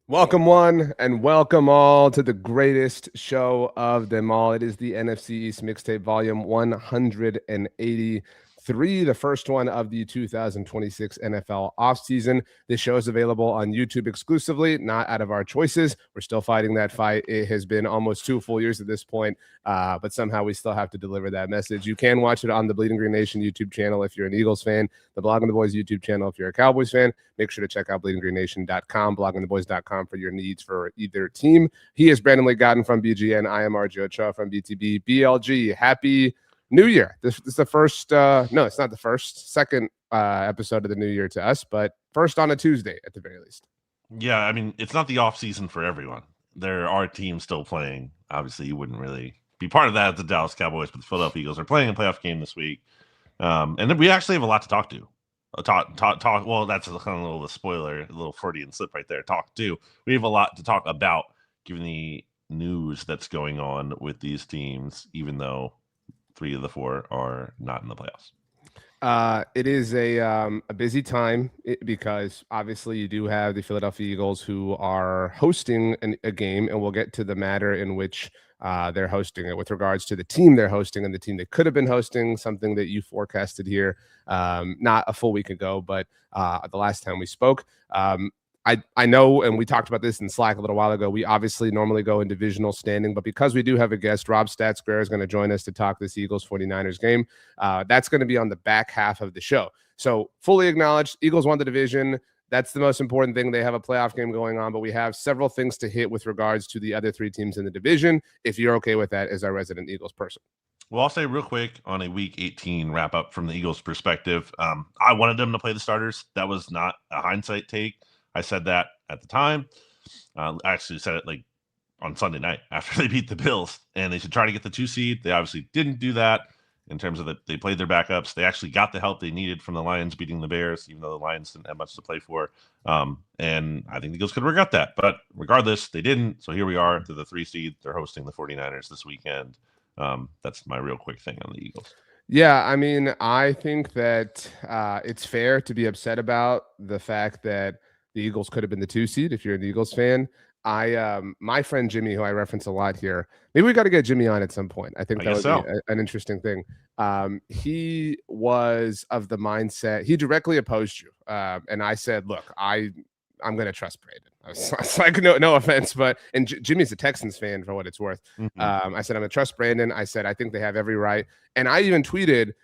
Welcome one and welcome all to the greatest show of them all. It is the NFC East Mixtape Volume 183, the first one of the 2026 NFL offseason. This show is available on YouTube exclusively, not out of our choices. We're still fighting that fight. It has been almost 2 full years at this point, but somehow we still have to deliver that message. You can watch it on the Bleeding Green Nation YouTube channel if you're an Eagles fan, the Blogging the Boys YouTube channel if you're a Cowboys fan. Make sure to check out bleedinggreennation.com, bloggingtheboys.com for your needs for either team. He is Brandon Lee Gowton from BGN. I am RJ Ochoa from BTB. BLG, happy New Year. This is the first, no, it's not the first, second episode of the new year to us, but first on a Tuesday at the very least. Yeah, I mean, it's not the off season for everyone. There are teams still playing. Obviously, you wouldn't really be part of that at the Dallas Cowboys, but the Philadelphia Eagles are playing a playoff game this week. And then we actually have a lot to talk to. Talk. Well, that's a kind of a little spoiler, a little Freudian slip right there. Talk to. We have a lot to talk about, given the news that's going on with these teams, even though 3 of the 4 are not in the playoffs. It is a busy time because obviously you do have the Philadelphia Eagles who are hosting a game, and we'll get to the matter in which they're hosting it with regards to the team they're hosting and the team they could have been hosting, something that you forecasted here not a full week ago, but the last time we spoke. I know, and we talked about this in Slack a little while ago, we obviously normally go in divisional standing, but because we do have a guest, Rob Stats Guerrera is going to join us to talk this Eagles 49ers game. That's going to be on the back half of the show. So fully acknowledged, Eagles won the division. That's the most important thing. They have a playoff game going on, but we have several things to hit with regards to the other 3 teams in the division. If you're okay with that as our resident Eagles person. Well, I'll say real quick on a Week 18 wrap up from the Eagles' perspective. I wanted them to play the starters. That was not a hindsight take. I said that at the time. I actually said it like on Sunday night after they beat the Bills, and they should try to get the 2 seed. They obviously didn't do that in terms of that they played their backups. They actually got the help they needed from the Lions beating the Bears, even though the Lions didn't have much to play for. And I think the Eagles could regret that. But regardless, they didn't. So here we are. They're the 3 seed. They're hosting the 49ers this weekend. That's my real quick thing on the Eagles. Yeah, I mean, I think that it's fair to be upset about the fact that the Eagles could have been the 2 seed if you're an Eagles fan. My friend Jimmy, who I reference a lot here, maybe we got to get Jimmy on at some point. I think that would be an interesting thing. He was of the mindset, he directly opposed you. And I said, look, I'm going to trust Brandon. I was like, no offense, but, and Jimmy's a Texans fan for what it's worth. Mm-hmm. I said, I'm going to trust Brandon. I said, I think they have every right. And I even tweeted,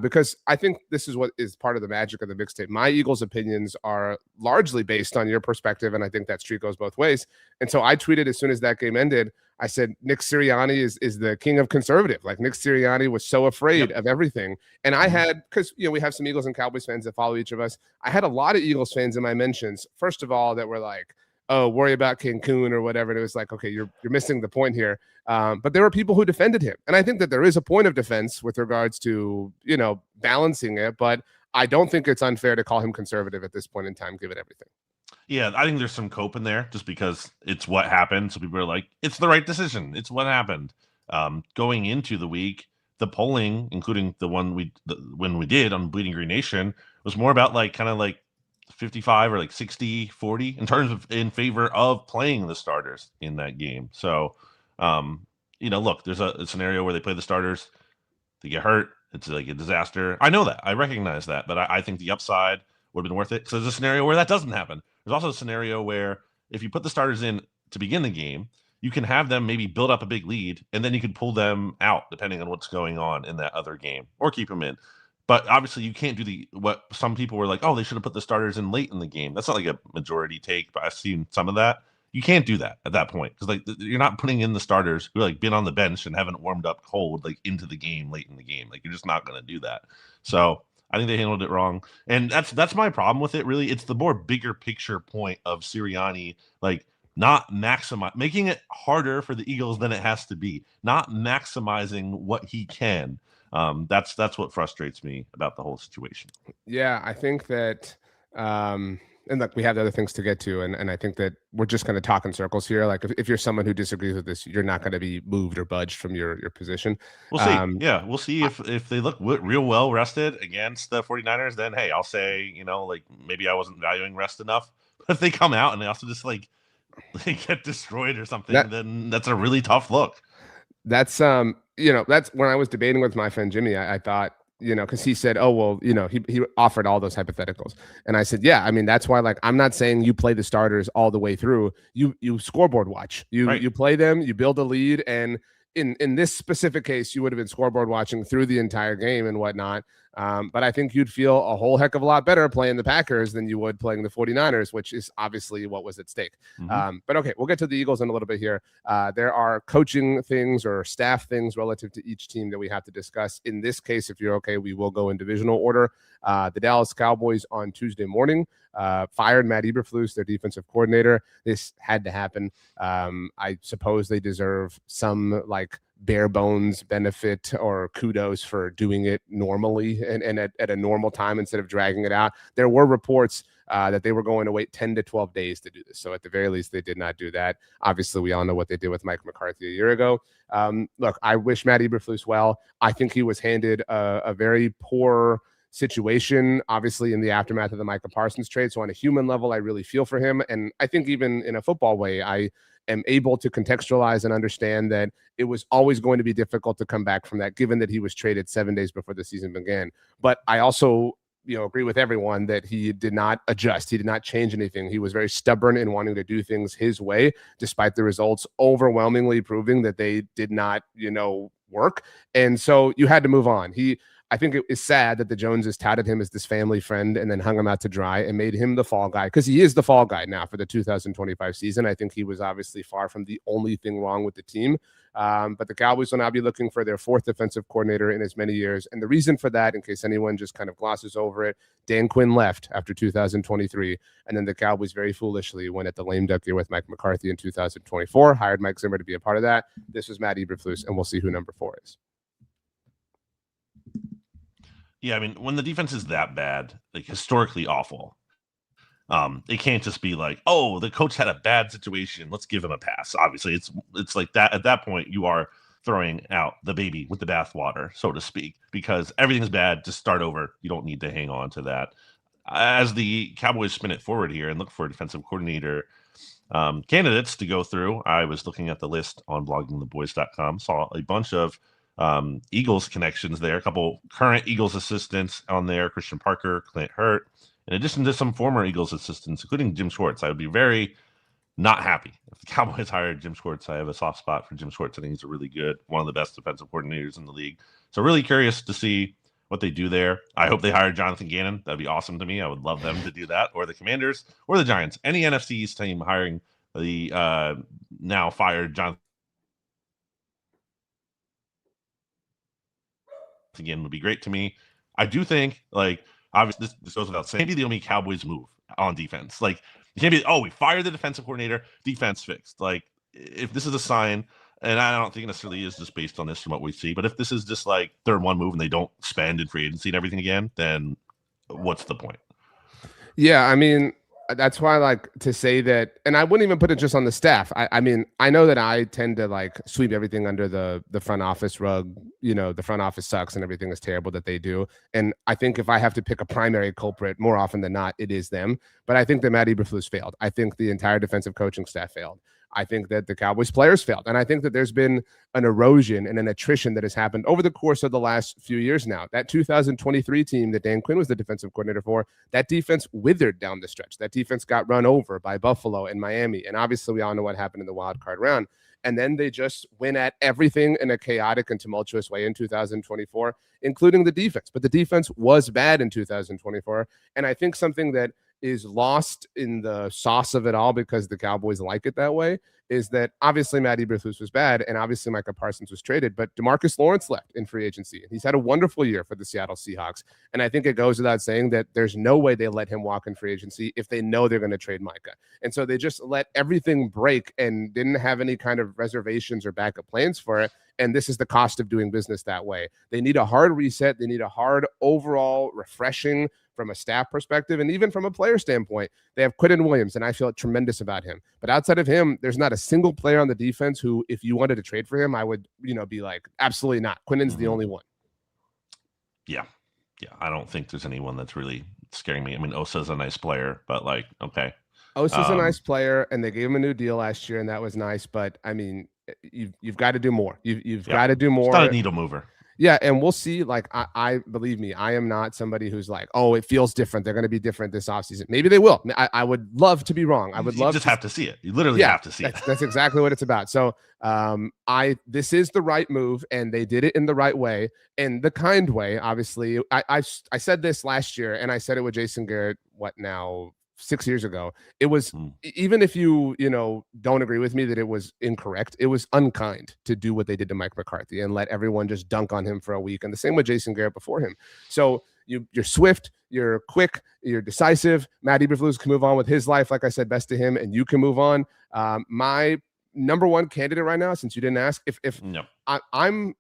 because I think this is what is part of the magic of the mixtape. My Eagles opinions are largely based on your perspective, and I think that streak goes both ways. And so I tweeted as soon as that game ended, I said, Nick Sirianni is the king of conservative. Like, Nick Sirianni was so afraid of everything. And I had, because, we have some Eagles and Cowboys fans that follow each of us. I had a lot of Eagles fans in my mentions, first of all, that were like, oh, worry about Cancun or whatever. And it was like, okay, you're missing the point here. But there were people who defended him. And I think that there is a point of defense with regards to, balancing it. But I don't think it's unfair to call him conservative at this point in time, given everything. Yeah, I think there's some cope in there just because it's what happened. So people are like, it's the right decision. It's what happened. Going into the week, the polling, including the one when we did on Bleeding Green Nation, was more about like kind of like 55 or like 60-40 in terms of in favor of playing the starters in that game. So, look, there's a scenario where they play the starters, they get hurt. It's like a disaster. I know that. I recognize that. But I think the upside would have been worth it. So there's a scenario where that doesn't happen. There's also a scenario where if you put the starters in to begin the game, you can have them maybe build up a big lead, and then you can pull them out depending on what's going on in that other game, or keep them in. But obviously, you can't do what some people were like, oh, they should have put the starters in late in the game. That's not like a majority take, but I've seen some of that. You can't do that at that point because like you're not putting in the starters who like been on the bench and haven't warmed up cold like into the game late in the game. Like you're just not going to do that. So I think they handled it wrong, and that's my problem with it. Really, it's the more bigger picture point of Sirianni, like not making it harder for the Eagles than it has to be, not maximizing what he can. That's what frustrates me about the whole situation. Yeah, I think that, and look, we have other things to get to, and I think that we're just going to talk in circles here. Like, if you're someone who disagrees with this, you're not going to be moved or budged from your position. We'll see. Yeah, we'll see if they look real well rested against the 49ers, then, hey, I'll say, like maybe I wasn't valuing rest enough. But if they come out and they also just like they get destroyed or something, That then that's a really tough look. that's that's when I was debating with my friend Jimmy, I thought, because he said, oh well, he offered all those hypotheticals. And I said, yeah, I mean, that's why, like, I'm not saying you play the starters all the way through. You scoreboard watch. You play them, you build a lead, and in this specific case, you would have been scoreboard watching through the entire game and whatnot. But I think you'd feel a whole heck of a lot better playing the Packers than you would playing the 49ers, which is obviously what was at stake. But okay, we'll get to the Eagles in a little bit here. There are coaching things or staff things relative to each team that we have to discuss. In this case, if you're okay, we will go in divisional order. The Dallas Cowboys on Tuesday morning fired Matt Eberflus, their defensive coordinator. This had to happen. I suppose they deserve some bare bones benefit or kudos for doing it normally and at a normal time instead of dragging it out. There were reports that they were going to wait 10 to 12 days to do this. So at the very least, they did not do that. Obviously, we all know what they did with Mike McCarthy a year ago. Look, I wish Matt Eberflus well. I think he was handed a very poor situation, obviously, in the aftermath of the Micah Parsons trade. So on a human level, I really feel for him. And I think even in a football way, I am able to contextualize and understand that it was always going to be difficult to come back from that, given that he was traded 7 days before the season began. But I also agree with everyone that he did not adjust. He did not change anything. He was very stubborn in wanting to do things his way, despite the results overwhelmingly proving that they did not, work. And so you had to move on. I think it is sad that the Joneses touted him as this family friend and then hung him out to dry and made him the fall guy, because he is the fall guy now for the 2025 season. I think he was obviously far from the only thing wrong with the team. But the Cowboys will now be looking for their fourth defensive coordinator in as many years. And the reason for that, in case anyone just kind of glosses over it, Dan Quinn left after 2023. And then the Cowboys very foolishly went at the lame duck year with Mike McCarthy in 2024, hired Mike Zimmer to be a part of that. This was Matt Eberflus, and we'll see who number 4 is. Yeah, I mean, when the defense is that bad, like historically awful, it can't just be like, oh, the coach had a bad situation, let's give him a pass. Obviously, it's like that. At that point, you are throwing out the baby with the bathwater, so to speak, because everything's bad. Just start over. You don't need to hang on to that. As the Cowboys spin it forward here and look for a defensive coordinator candidates to go through, I was looking at the list on bloggingtheboys.com, saw a bunch of Eagles connections there, a couple current Eagles assistants on there, Christian Parker, Clint Hurt, in addition to some former Eagles assistants, including Jim Schwartz. I would be very not happy if the Cowboys hired Jim Schwartz. I have a soft spot for Jim Schwartz. I think he's a really good, one of the best defensive coordinators in the league. So really curious to see what they do there. I hope they hire Jonathan Gannon. That'd be awesome to me. I would love them to do that, or the Commanders, or the Giants. Any NFC East team hiring the now fired Jonathan again would be great to me. I do think, like, obviously this goes without saying, maybe the only Cowboys move on defense. Like, it can't be, oh, we fired the defensive coordinator, defense fixed. Like, if this is a sign, and I don't think it necessarily is just based on this from what we see, but if this is just like third one move and they don't spend in free agency and everything again, then what's the point? Yeah, I mean, that's why I like to say that, and I wouldn't even put it just on the staff. I mean, I know that I tend to like sweep everything under the front office rug. The front office sucks and everything is terrible that they do. And I think if I have to pick a primary culprit, more often than not, it is them. But I think that Matt Eberflus failed. I think the entire defensive coaching staff failed. I think that the Cowboys players failed. And I think that there's been an erosion and an attrition that has happened over the course of the last few years now. That 2023 team that Dan Quinn was the defensive coordinator for, that defense withered down the stretch. That defense got run over by Buffalo and Miami. And obviously we all know what happened in the wild card round. And then they just went at everything in a chaotic and tumultuous way in 2024, including the defense. But the defense was bad in 2024. And I think something that is lost in the sauce of it all, because the Cowboys like it that way, is that obviously Matt Eberflus was bad and obviously Micah Parsons was traded, but DeMarcus Lawrence left in free agency. He's had a wonderful year for the Seattle Seahawks. And I think it goes without saying that there's no way they let him walk in free agency if they know they're going to trade Micah. And so they just let everything break and didn't have any kind of reservations or backup plans for it. And this is the cost of doing business that way. They need a hard reset. They need a hard overall refreshing from a staff perspective, and even from a player standpoint. They have Quinton Williams, and I feel tremendous about him. But outside of him, there's not a single player on the defense who, if you wanted to trade for him, I would, be like, absolutely not. Quinton's the only one. Yeah. I don't think there's anyone that's really scaring me. I mean, Osa's a nice player, but like, okay. Osa's a nice player, and they gave him a new deal last year, and that was nice. But I mean, you've got to do more. You've got to do more. It's not a needle mover. Yeah, and we'll see. Like, I believe me, I am not somebody who's like, oh, it feels different. They're going to be different this offseason. Maybe they will. I would love to be wrong. I would love. You just have to see it. You literally have to see it. That's exactly what it's about. So, this is the right move, and they did it in the right way, and the kind way. Obviously, I said this last year, and I said it with Jason Garrett. What now? 6 years ago, it was even if you don't agree with me that it was incorrect, it was unkind to do what they did to Mike McCarthy and let everyone just dunk on him for a week. And the same with Jason Garrett before him. So you're swift, you're quick, you're decisive. Matt Eberflus can move on with his life, like I said, best to him, and you can move on. My number one candidate right now, since you didn't ask, if no. I'm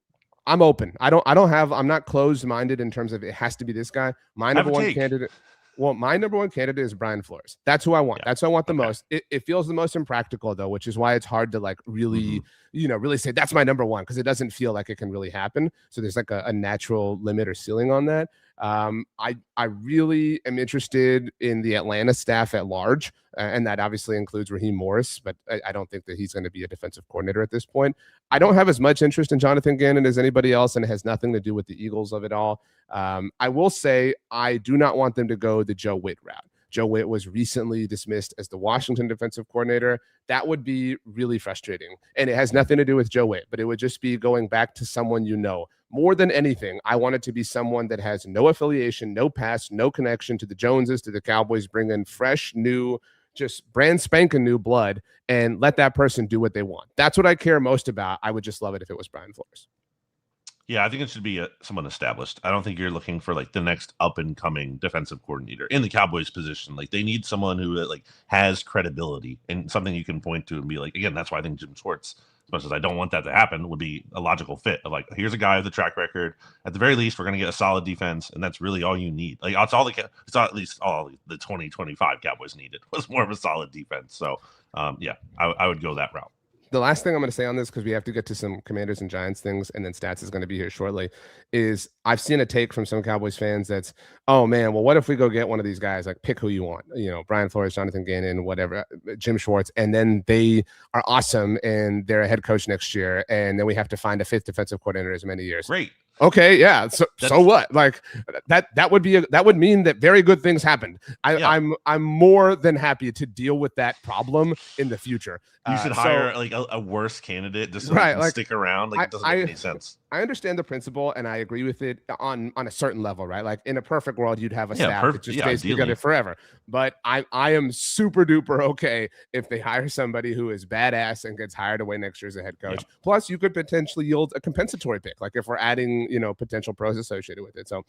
open. I'm not closed-minded in terms of it has to be this guy. My number one candidate. Well, my number one candidate is Brian Flores. That's who I want. Yeah. That's who I want the most. It feels the most impractical, though, which is why it's hard to like really, really say that's my number one, because it doesn't feel like it can really happen. So there's like a natural limit or ceiling on that. I really am interested in the Atlanta staff at large, and that obviously includes Raheem Morris, but I don't think that he's going to be a defensive coordinator at this point. I don't have as much interest in Jonathan Gannon as anybody else, and it has nothing to do with the Eagles of it all. I will say I do not want them to go the Joe Witt route. Joe Witt was recently dismissed as the Washington defensive coordinator. That would be really frustrating. And it has nothing to do with Joe Witt, but it would just be going back to someone More than anything, I want it to be someone that has no affiliation, no past, no connection to the Joneses, to the Cowboys, bring in fresh, new, just brand spanking new blood, and let that person do what they want. That's what I care most about. I would just love it if it was Brian Flores. Yeah, I think it should be someone established. I don't think you're looking for like the next up and coming defensive coordinator in the Cowboys position. Like they need someone who like has credibility and something you can point to and be like, again, that's why I think Jim Schwartz, as much as I don't want that to happen, would be a logical fit of like, here's a guy with a track record. At the very least, we're going to get a solid defense, and that's really all you need. Like it's at least all the 2025 Cowboys needed was more of a solid defense. So I would go that route. The last thing I'm going to say on this, because we have to get to some Commanders and Giants things, and then Stats is going to be here shortly, is I've seen a take from some Cowboys fans that's, oh, man, well, what if we go get one of these guys, like pick who you want, Brian Flores, Jonathan Gannon, whatever, Jim Schwartz, and then they are awesome, and they're a head coach next year, and then we have to find a fifth defensive coordinator as many years. Great. Okay, yeah. So what? Like that would mean that very good things happened. I'm more than happy to deal with that problem in the future. You should hire like a worse candidate just so they can stick around. Like it doesn't make any sense. I understand the principle and I agree with it on a certain level, right? Like in a perfect world, you'd have a staff that just stays together forever. But I am super duper okay if they hire somebody who is badass and gets hired away next year as a head coach. Yeah. Plus, you could potentially yield a compensatory pick, like if we're adding potential pros associated with it. So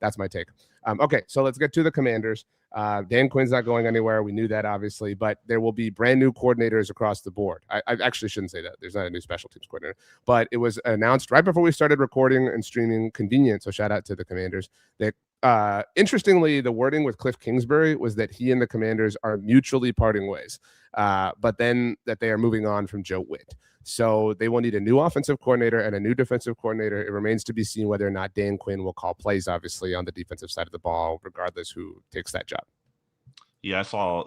that's my take. Okay, so let's get to the Commanders. Dan Quinn's not going anywhere. We knew that, obviously, but there will be brand new coordinators across the board. I actually shouldn't say that. There's not a new special teams coordinator, but it was announced right before we started recording and streaming. Convenient. So shout out to the Commanders. That interestingly, the wording with Cliff Kingsbury was that he and the Commanders are mutually parting ways, but then that they are moving on from Joe Witt. So they will need a new offensive coordinator and a new defensive coordinator. It remains to be seen whether or not Dan Quinn will call plays, obviously, on the defensive side of the ball, regardless who takes that job. Yeah, I saw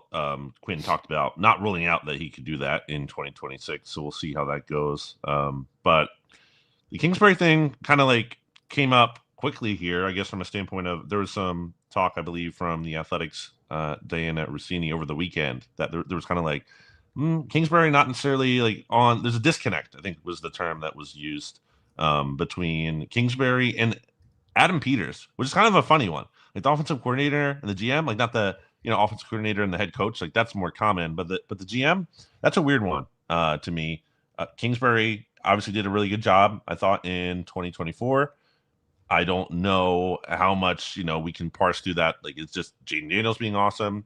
Quinn talked about not ruling out that he could do that in 2026. So we'll see how that goes. But the Kingsbury thing kind of like came up quickly here, I guess, from a standpoint of there was some talk, I believe, from the Athletics, Diana Rossini over the weekend that there was kind of like, Kingsbury not necessarily like on. There's a disconnect, I think was the term that was used between Kingsbury and Adam Peters, which is kind of a funny one. Like the offensive coordinator and the GM, like not the offensive coordinator and the head coach, like that's more common. But the GM, that's a weird one to me. Kingsbury obviously did a really good job, I thought, in 2024. I don't know how much we can parse through that. Like it's just Jaden Daniels being awesome.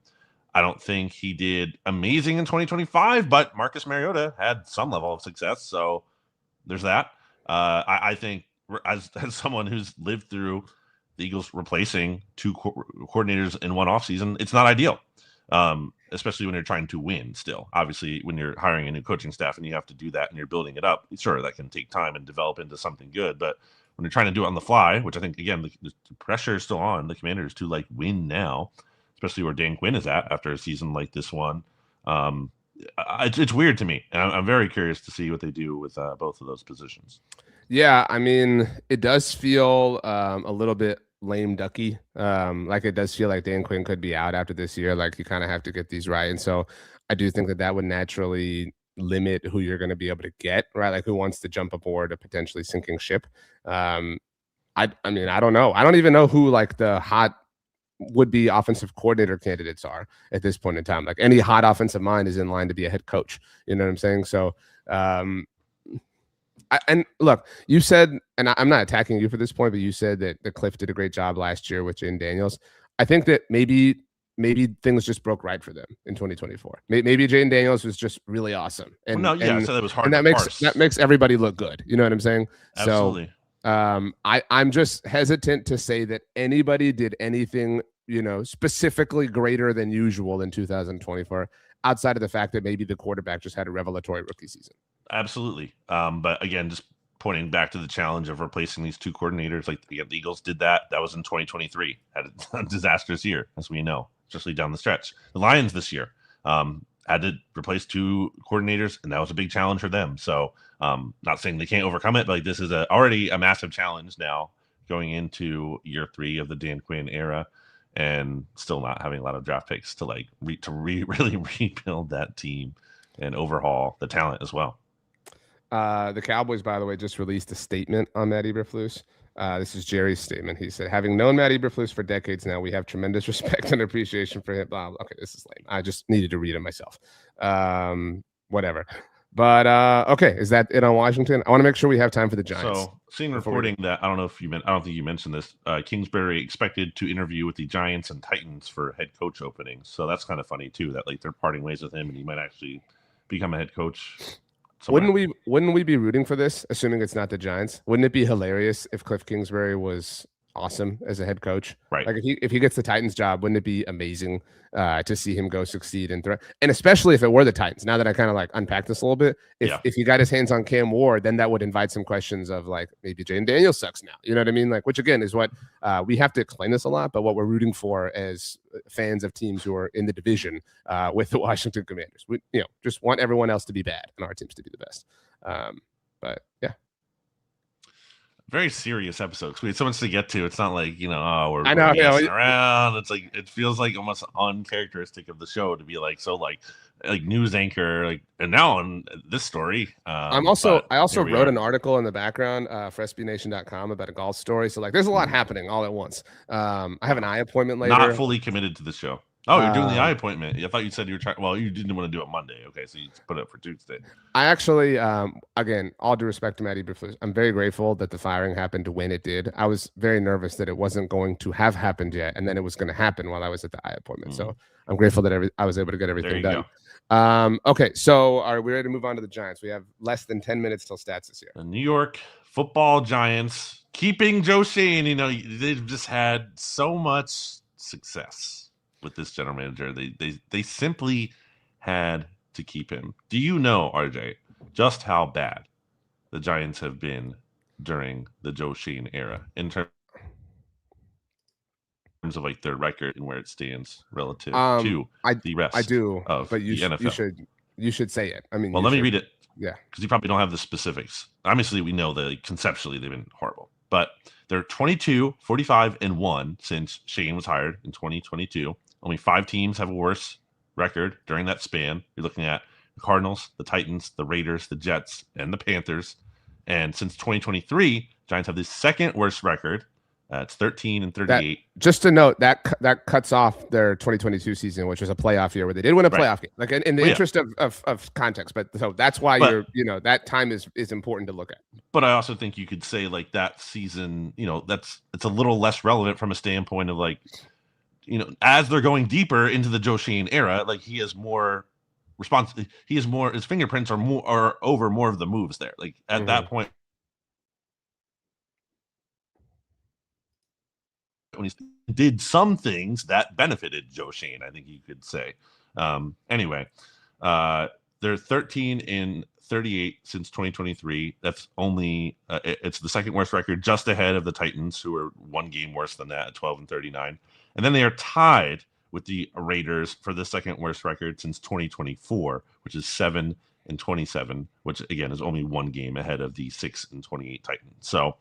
I don't think he did amazing in 2025, but Marcus Mariota had some level of success. So there's that. I think as someone who's lived through the Eagles replacing two coordinators in one offseason, it's not ideal, especially when you're trying to win still. Obviously, when you're hiring a new coaching staff and you have to do that and you're building it up, sure, that can take time and develop into something good. But when you're trying to do it on the fly, which I think, again, the pressure is still on the Commanders to like win now, especially where Dan Quinn is at after a season like this one. It's weird to me, and I'm very curious to see what they do with both of those positions. Yeah, I mean, it does feel a little bit lame ducky. Like it does feel like Dan Quinn could be out after this year. Like you kind of have to get these right, and so I do think that that would naturally limit who you're going to be able to get, right? Like who wants to jump aboard a potentially sinking ship. I mean, I don't know. I don't even know who like the hot would-be offensive coordinator candidates are at this point in time. Like any hot offensive mind is in line to be a head coach. You know what I'm saying? So, and look, you said, and I'm not attacking you for this point, but you said that the Cliff did a great job last year with Jane Daniels. I think that maybe things just broke right for them in 2024. Maybe Jane Daniels was just really awesome. And well, no, yeah, so that was hard. And that makes everybody look good. You know what I'm saying? Absolutely. So, I'm just hesitant to say that anybody did anything, you know, specifically greater than usual in 2024, outside of the fact that maybe the quarterback just had a revelatory rookie season. Absolutely. But again, just pointing back to the challenge of replacing these two coordinators, like the Eagles did that. That was in 2023. Had a disastrous year, as we know, especially down the stretch. The Lions this year had to replace two coordinators, and that was a big challenge for them. So not saying they can't overcome it, but like this is already a massive challenge now going into year 3 of the Dan Quinn era, and still not having a lot of draft picks to like really rebuild that team and overhaul the talent as well. The Cowboys, by the way, just released a statement on Matt Eberflus. This is Jerry's statement. He said, having known Matt Eberflus for decades now, we have tremendous respect and appreciation for him. Okay, this is lame. I just needed to read it myself. Whatever. But okay, is that it on Washington? I want to make sure we have time for the Giants. So, seeing reporting that I don't think you mentioned this. Kingsbury expected to interview with the Giants and Titans for head coach openings. So that's kind of funny too. That like they're parting ways with him, and he might actually become a head coach. Somewhere. Wouldn't we be rooting for this, assuming it's not the Giants? Wouldn't it be hilarious if Cliff Kingsbury was awesome as a head coach? Right. Like if he gets the Titans job, wouldn't it be amazing to see him go succeed and especially if it were the Titans? Now that I kind of like unpack this a little bit, if he got his hands on Cam Ward, then that would invite some questions of like maybe Jane Daniels sucks now. You know what I mean? Like, which again is what we have to explain this a lot, but what we're rooting for as fans of teams who are in the division with the Washington Commanders. We just want everyone else to be bad and our teams to be the best. But yeah. Very serious episode because we had so much to get to. It's not like we're messing around. It's like it feels like almost uncharacteristic of the show to be like so like news anchor like. And now on this story, I also wrote an article in the background for SBNation.com about a golf story. So like, there's a lot happening all at once. I have an eye appointment later. Not fully committed to the show. Oh, you're doing the eye appointment. I thought you said you were trying. Well, you didn't want to do it Monday. Okay, so you put it up for Tuesday. I actually, again, all due respect to Matt Eberflus, I'm very grateful that the firing happened when it did. I was very nervous that it wasn't going to have happened yet, and then it was going to happen while I was at the eye appointment. So I'm grateful that I was able to get everything done. Okay, so are we ready to move on to the Giants? We have less than 10 minutes till stats this year. The New York Football Giants keeping Joe Schoen. They've just had so much success with this general manager. They simply had to keep him. Do you know, RJ, just how bad the Giants have been during the Joe Schoen era in terms of like their record and where it stands relative to the rest? I do, of but the NFL. You should say it. I mean, well, let me read it. Yeah, because you probably don't have the specifics. Obviously, we know that conceptually they've been horrible, but they're 22, 45, and 1 since Schoen was hired in 2022. Only 5 teams have a worse record during that span. You're looking at the Cardinals, the Titans, the Raiders, the Jets, and the Panthers. And since 2023, Giants have the second worst record. It's 13 and 38. Just to note, that cuts off their 2022 season, which was a playoff year where they did win a playoff game. Like in the interest of context, but so that's why that time is important to look at. But I also think you could say like that season, it's a little less relevant from a standpoint of like, as they're going deeper into the Joe Schoen era, like he has more his fingerprints are over more of the moves there. Like at that point, when he did some things that benefited Joe Schoen, I think you could say. Anyway, they're 13 and 38 since 2023. That's only it's the second worst record, just ahead of the Titans, who are one game worse than that at 12 and 39. And then they are tied with the Raiders for the second worst record since 2024, which is 7-27, which again is only one game ahead of the 6-28 Titans. So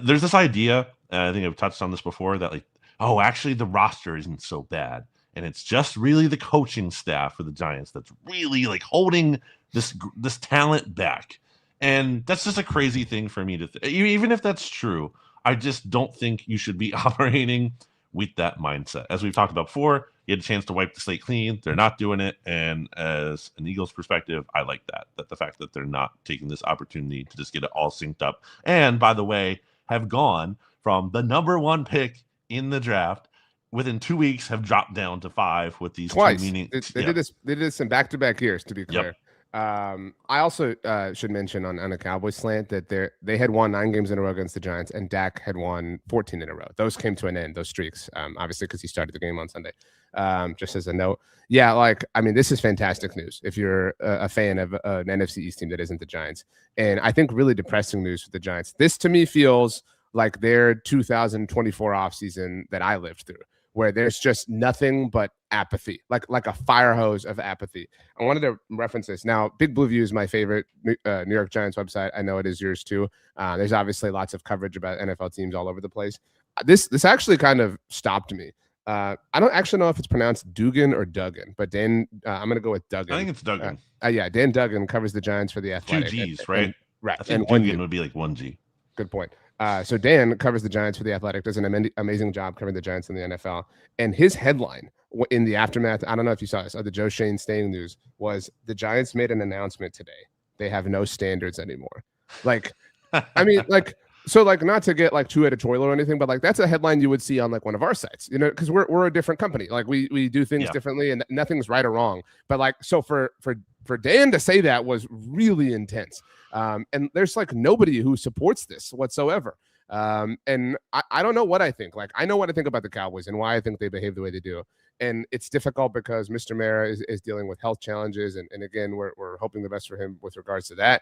there's this idea, and I think I've touched on this before, that like, oh, actually the roster isn't so bad, and it's just really the coaching staff for the Giants that's really like holding this talent back. And that's just a crazy thing for me to even if that's true, I just don't think you should be operating with that mindset. As we've talked about before, you had a chance to wipe the slate clean. They're not doing it. And as an Eagles perspective, I like that the fact that they're not taking this opportunity to just get it all synced up. And by the way, have gone from the number 1 pick in the draft within 2 weeks, have dropped down to 5 with these twice. They did this in back-to-back years, to be clear. Yep. I also should mention on a Cowboys slant that they had won 9 games in a row against the Giants, and Dak had won 14 in a row. Those came to an end, those streaks, obviously because he started the game on Sunday. Just as a note, yeah, like, I mean, this is fantastic news if you're a fan of an NFC East team that isn't the Giants. And I think really depressing news for the Giants. This to me feels like their 2024 offseason that I lived through, where there's just nothing but apathy, like a fire hose of apathy. I wanted to reference this. Now, Big Blue View is my favorite New York Giants website. I know it is yours too. There's obviously lots of coverage about NFL teams all over the place. This actually kind of stopped me. I don't actually know if it's pronounced Dugan or Duggan, but Dan, I'm going to go with Duggan. I think it's Duggan. Yeah, Dan Duggan covers the Giants for The Athletic. 2 G's, right? Right. I think Duggan would be like 1 G. Good point. So Dan covers the Giants for The Athletic, does an amazing job covering the Giants in the NFL. And his headline in the aftermath, I don't know if you saw this, of the Joe Schoen staying news, was the Giants made an announcement today. They have no standards anymore. Like, I mean, like, so like, not to get like too editorial or anything, but like that's a headline you would see on like one of our sites, you know, because we're a different company. Like we do things differently, and nothing's right or wrong. But like, so for Dan to say that was really intense. And there's like nobody who supports this whatsoever. And I don't know what I think. Like, I know what I think about the Cowboys and why I think they behave the way they do. And it's difficult because Mr. Mara is dealing with health challenges. And again, we're hoping the best for him with regards to that.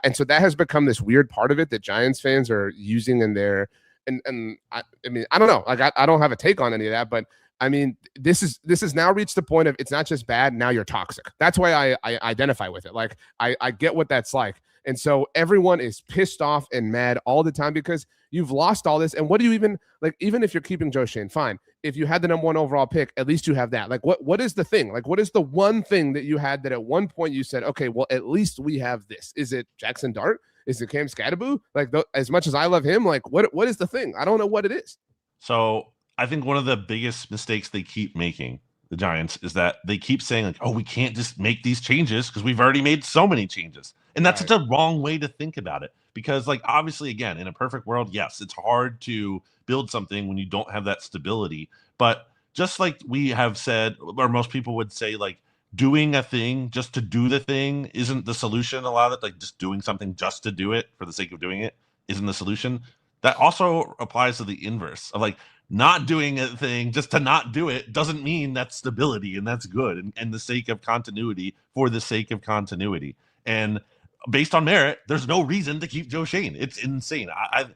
And so that has become this weird part of it that Giants fans are using in their, and I mean, I don't know, like, I don't have a take on any of that, but I mean, this has now reached the point of, it's not just bad, now you're toxic. That's why I identify with it. Like, I get what that's like. And so everyone is pissed off and mad all the time because you've lost all this. And what do you even, like, even if you're keeping Joe Schoen, fine. If you had the number 1 overall pick, at least you have that. Like, what is the thing? Like, what is the one thing that you had that at one point you said, okay, well, at least we have this? Is it Jackson Dart? Is it Cam Scatteraboo? Like, as much as I love him, like, what is the thing? I don't know what it is. So I think one of the biggest mistakes they keep making, the Giants, is that they keep saying like, oh, we can't just make these changes because we've already made so many changes. And that's such a wrong way to think about it, because like, obviously, again, in a perfect world, yes, it's hard to build something when you don't have that stability. But just like we have said, or most people would say, like, doing a thing just to do the thing isn't the solution. A lot of it, like just doing something just to do it for the sake of doing it isn't the solution. That also applies to the inverse of like, not doing a thing just to not do it doesn't mean that's stability and that's good and the sake of continuity for the sake of continuity. And based on merit, there's no reason to keep Joe Schoen. It's insane. I'm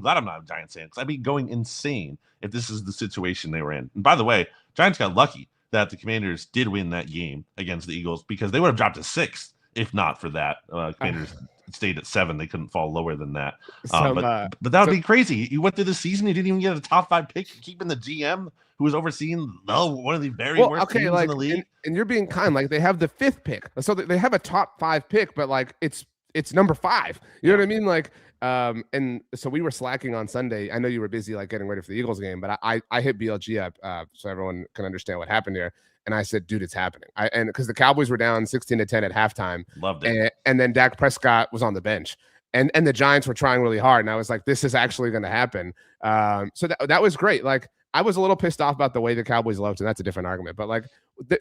glad I'm not a Giants fan because I'd be going insane if this is the situation they were in. And by the way, Giants got lucky that the Commanders did win that game against the Eagles because they would have dropped to 6th if not for that. Commanders stayed at 7. They couldn't fall lower than that. But that would be crazy. You went through the season, you didn't even get a top 5 pick, keeping the GM who was overseeing one of the very worst teams in the league. And you're being kind. Like, they have the 5th pick, so they have a top 5 pick, but like it's number 5. You know what I mean? Like, and so we were slacking on Sunday. I know you were busy like getting ready for the Eagles game, but I hit BLG up so everyone can understand what happened here. And I said, dude, it's happening. And because the Cowboys were down 16-10 at halftime. Loved it. And then Dak Prescott was on the bench. And the Giants were trying really hard. And I was like, this is actually going to happen. So that was great. Like, I was a little pissed off about the way the Cowboys looked, and that's a different argument. But like,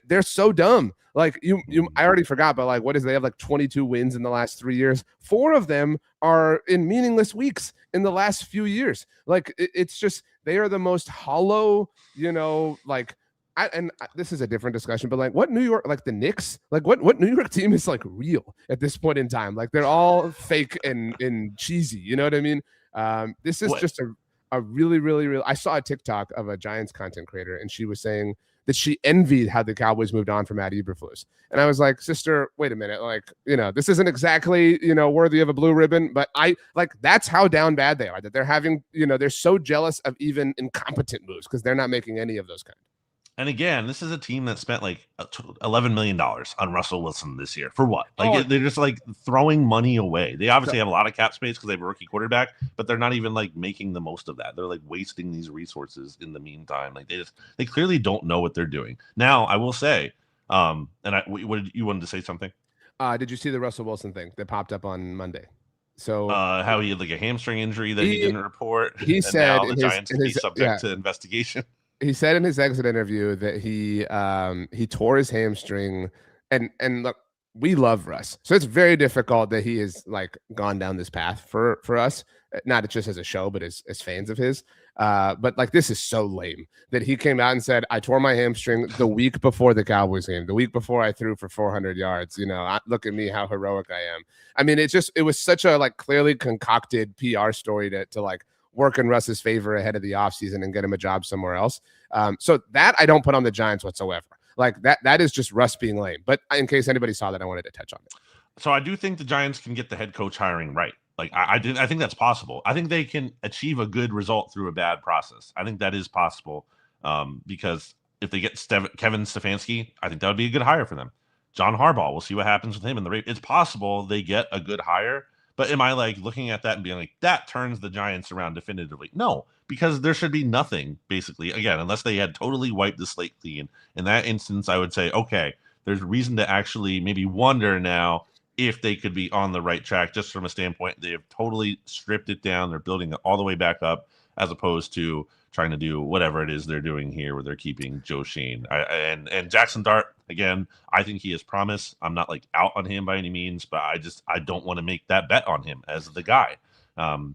they're so dumb. Like, I already forgot, but like, what is they have like 22 wins in the last 3 years? 4 of them are in meaningless weeks in the last few years. Like, it's just, they are the most hollow, you know, like. This is a different discussion, but like, what New York, like the Knicks, like what New York team is like real at this point in time? Like, they're all fake and cheesy. You know what I mean? This is just a really, I saw a TikTok of a Giants content creator, and she was saying that she envied how the Cowboys moved on from Matt Eberflus. And I was like, sister, wait a minute. Like, this isn't exactly, worthy of a blue ribbon, but that's how down bad they are, that they're having, they're so jealous of even incompetent moves because they're not making any of those kind. And again, this is a team that spent like $11 million on Russell Wilson this year. For what? Like they're just like throwing money away. They obviously have a lot of cap space because they have a rookie quarterback, but they're not even like making the most of that. They're like wasting these resources in the meantime. Like they clearly don't know what they're doing. Now, I will say, you wanted to say something? Did you see the Russell Wilson thing that popped up on Monday? So how he had like a hamstring injury that he didn't report. He said now the Giants can be subject to investigation. He said in his exit interview that he tore his hamstring, and look, we love Russ, so it's very difficult that he has like gone down this path for us, not just as a show, but as fans of his. But like, this is so lame that he came out and said, I tore my hamstring the week before the Cowboys game, the week before I threw for 400 yards. Look at me, how heroic I am. I mean, it was such a like clearly concocted PR story to like work in Russ's favor ahead of the offseason and get him a job somewhere else. So that I don't put on the Giants whatsoever. Like that is just Russ being lame. But in case anybody saw that, I wanted to touch on it. So I do think the Giants can get the head coach hiring right. Like I think that's possible. I think they can achieve a good result through a bad process. I think that is possible because if they get Kevin Stefanski, I think that would be a good hire for them. John Harbaugh, we'll see what happens with him in the race. It's possible they get a good hire. But am I like looking at that and being like, that turns the Giants around definitively? No, because there should be nothing, basically, again, unless they had totally wiped the slate clean. In that instance, I would say, okay, there's reason to actually maybe wonder now if they could be on the right track, just from a standpoint, they have totally stripped it down. They're building it all the way back up, as opposed to trying to do whatever it is they're doing here, where they're keeping Joe Schoen. And Jackson Dart, again, I think he has promise. I'm not like out on him by any means, but I don't want to make that bet on him as the guy.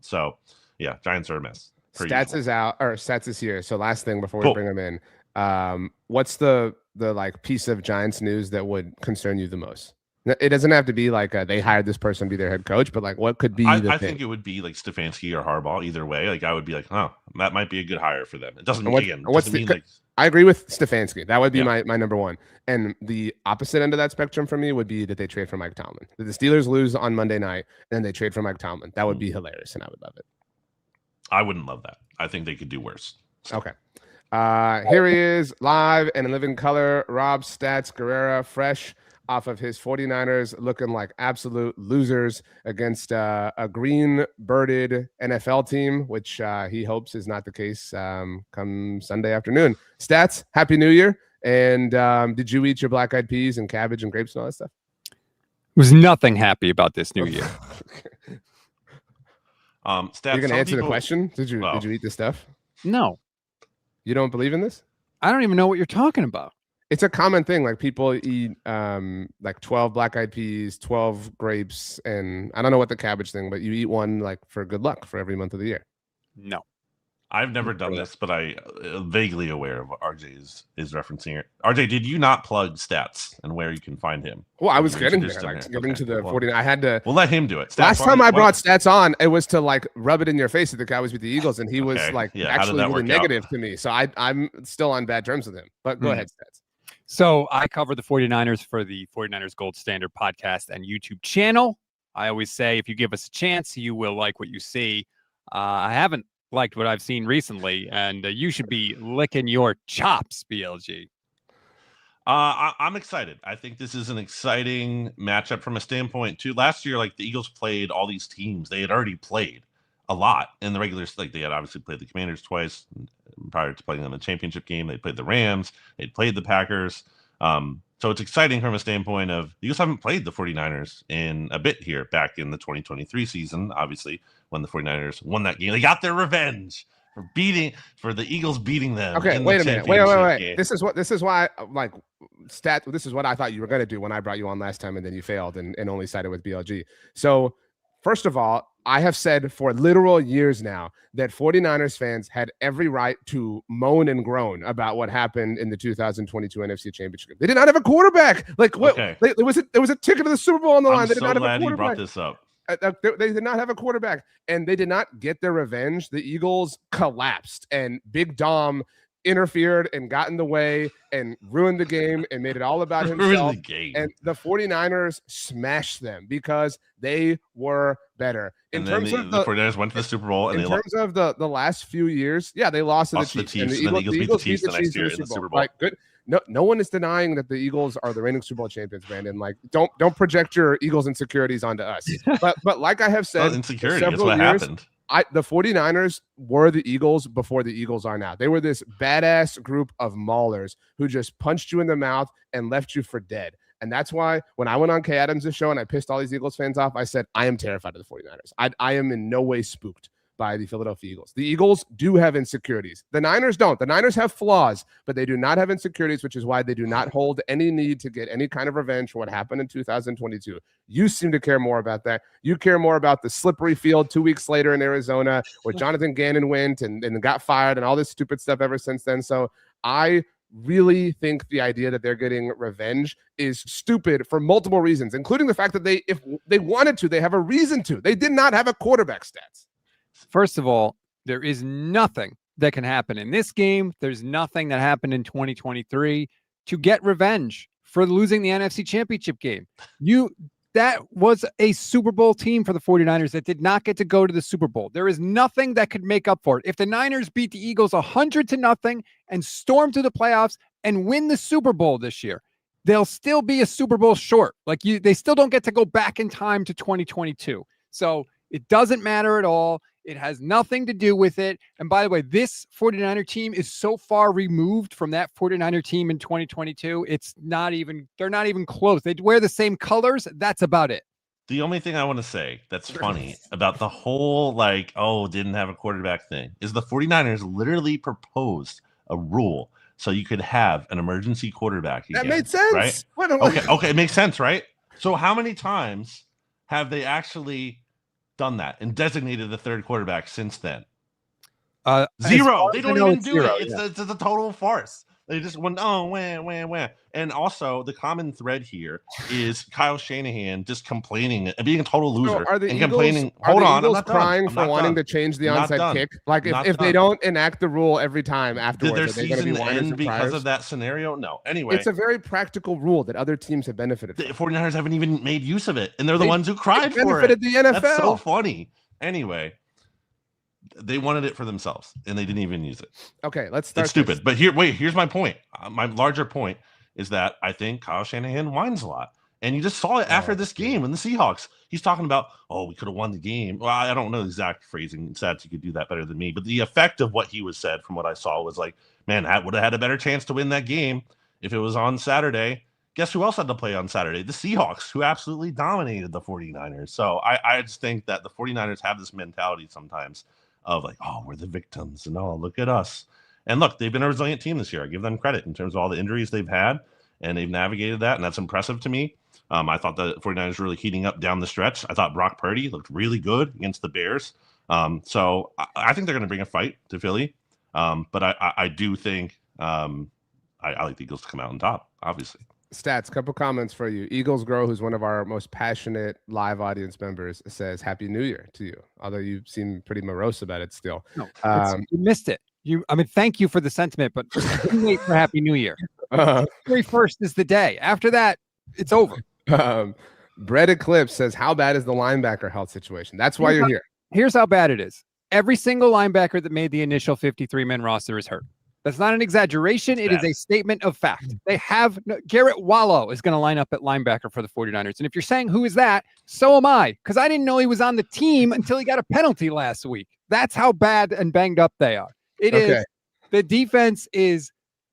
So yeah, Giants are a mess. Stats is out, or Stats is here. So last thing before we bring him in, what's the like piece of Giants news that would concern you the most? It doesn't have to be like they hired this person to be their head coach, but like what could be I think it would be like Stefanski or Harbaugh. Either way, like I would be like, that might be a good hire for them. It doesn't mean like I agree with Stefanski. That would be my number one. And the opposite end of that spectrum for me would be that they trade for Mike Tomlin. That the Steelers lose on Monday night, and then they trade for Mike Tomlin. That would be hilarious, and I would love it. I wouldn't love that. I think they could do worse. Okay. Here he is, live and in living color. Rob Stats Guerrera, fresh off of his 49ers, looking like absolute losers against a green-birded NFL team, which he hopes is not the case come Sunday afternoon. Stats, Happy New Year. And did you eat your black-eyed peas and cabbage and grapes and all that stuff? Was nothing happy about this new year. Stats, you're going to answer the question? Did you eat this stuff? No. You don't believe in this? I don't even know what you're talking about. It's a common thing. Like people eat like 12 black-eyed peas, 12 grapes, and I don't know what the cabbage thing, but you eat one like for good luck for every month of the year. No. I've never done this, but I vaguely aware of what RJ is referencing it. RJ, did you not plug Stats and where you can find him? Well, I was getting there, like getting to the 49. I had to. We'll let him do it. Stats, last time I brought Stats on, it was to like rub it in your face that the Cowboys beat the Eagles, and he was like actually really negative to me. So I'm still on bad terms with him. But go ahead, Stats. So I cover the 49ers for the 49ers Gold Standard podcast and YouTube channel. I always say, if you give us a chance, you will like what you see. I haven't liked what I've seen recently, and you should be licking your chops, BLG. I'm excited. I think this is an exciting matchup from a standpoint too. Last year, like the Eagles played all these teams they had already played a lot in the regular. Like they had obviously played the Commanders twice prior to playing them in the championship game. They played the Rams. They'd played the Packers. So it's exciting from a standpoint of the Eagles haven't played the 49ers in a bit here back in the 2023 season. Obviously, when the 49ers won that game, they got their revenge for the Eagles beating them. Okay, wait a minute. Wait. This is why like this is what I thought you were going to do when I brought you on last time, and then you failed and only sided with BLG. So first of all, I have said for literal years now that 49ers fans had every right to moan and groan about what happened in the 2022 NFC Championship. They did not have a quarterback. Like what? Okay. It was a ticket to the Super Bowl on the line. They did not have a quarterback. I'm so glad you brought this up. They did not have a quarterback, and they did not get their revenge. The Eagles collapsed, and Big Dom interfered and got in the way and ruined the game and made it all about himself. And the 49ers smashed them because they were better. In terms of the 49ers went to the Super Bowl, and in terms of the last few years, yeah, they lost to the Chiefs. And the Eagles beat the Chiefs in the Super Bowl. Like, good. No one is denying that the Eagles are the reigning Super Bowl champions, Brandon. Like, don't project your Eagles insecurities onto us. But like I have said, insecurity. That's what happened. The 49ers were the Eagles before the Eagles are now. They were this badass group of maulers who just punched you in the mouth and left you for dead. And that's why when I went on Kay Adams' show and I pissed all these Eagles fans off, I said, I am terrified of the 49ers. I am in no way spooked by the Philadelphia Eagles. The Eagles do have insecurities. The Niners don't. The Niners have flaws, but they do not have insecurities, which is why they do not hold any need to get any kind of revenge for what happened in 2022. You seem to care more about that. You care more about the slippery field 2 weeks later in Arizona where Jonathan Gannon went and got fired and all this stupid stuff ever since then. So I really think the idea that they're getting revenge is stupid for multiple reasons, including the fact that if they wanted to, they have a reason to. They did not have a quarterback stats. First of all, there is nothing that can happen in this game. There's nothing that happened in 2023 to get revenge for losing the NFC Championship game. That was a Super Bowl team for the 49ers that did not get to go to the Super Bowl. There is nothing that could make up for it. If the Niners beat the Eagles 100-0 and storm to the playoffs and win the Super Bowl this year, they'll still be a Super Bowl short. They still don't get to go back in time to 2022. So it doesn't matter at all. It has nothing to do with it. And by the way, this 49er team is so far removed from that 49er team in 2022. They're not even close. They wear the same colors. That's about it. The only thing I want to say that's funny about the whole, didn't have a quarterback thing is the 49ers literally proposed a rule so you could have an emergency quarterback again. That made sense. Right? Okay. It makes sense, right? So how many times have they actually done that and designated the third quarterback since then? Zero. They don't even do it. It's a total farce. They just went, wah. And also, the common thread here is Kyle Shanahan just complaining and being a total loser complaining. Hold on, I'm not crying done. for wanting to change the onside kick. Like if they don't enact the rule every time afterwards, did their season end because of that scenario? No. Anyway, it's a very practical rule that other teams have benefited from. The 49ers haven't even made use of it, and they're the ones who cried for it. Benefited the NFL. That's so funny. Anyway. They wanted it for themselves, and they didn't even use it. Okay, let's start. It's stupid. But here's my point. My larger point is that I think Kyle Shanahan whines a lot. And you just saw it after this game in the Seahawks. He's talking about, we could have won the game. Well, I don't know the exact phrasing. Stats, you could do that better than me. But the effect of what he was said from what I saw was like, man, I would have had a better chance to win that game if it was on Saturday. Guess who else had to play on Saturday? The Seahawks, who absolutely dominated the 49ers. So I just think that the 49ers have this mentality sometimes of like, we're the victims, and look at us. And look, they've been a resilient team this year. I give them credit in terms of all the injuries they've had, and they've navigated that, and that's impressive to me. I thought the 49ers were really heating up down the stretch. I thought Brock Purdy looked really good against the Bears. So I think they're going to bring a fight to Philly. But I do think I like the Eagles to come out on top, obviously. Stats, couple comments for you. Eagles Grow, who's one of our most passionate live audience members, says Happy New Year to you, although you seem pretty morose about it still. No, you missed it. Thank you for the sentiment, but wait for Happy New Year. January 1st is the day. After that, it's over. Brett Eclipse says, how bad is the linebacker health situation? That's why you're here. Here's how bad it is. Every single linebacker that made the initial 53-man roster is hurt. That's not an exaggeration. It is a statement of fact. They have Garrett Wallow is going to line up at linebacker for the 49ers. And if you're saying, who is that? So am I, because I didn't know he was on the team until he got a penalty last week. That's how bad and banged up they are. It is. The defense is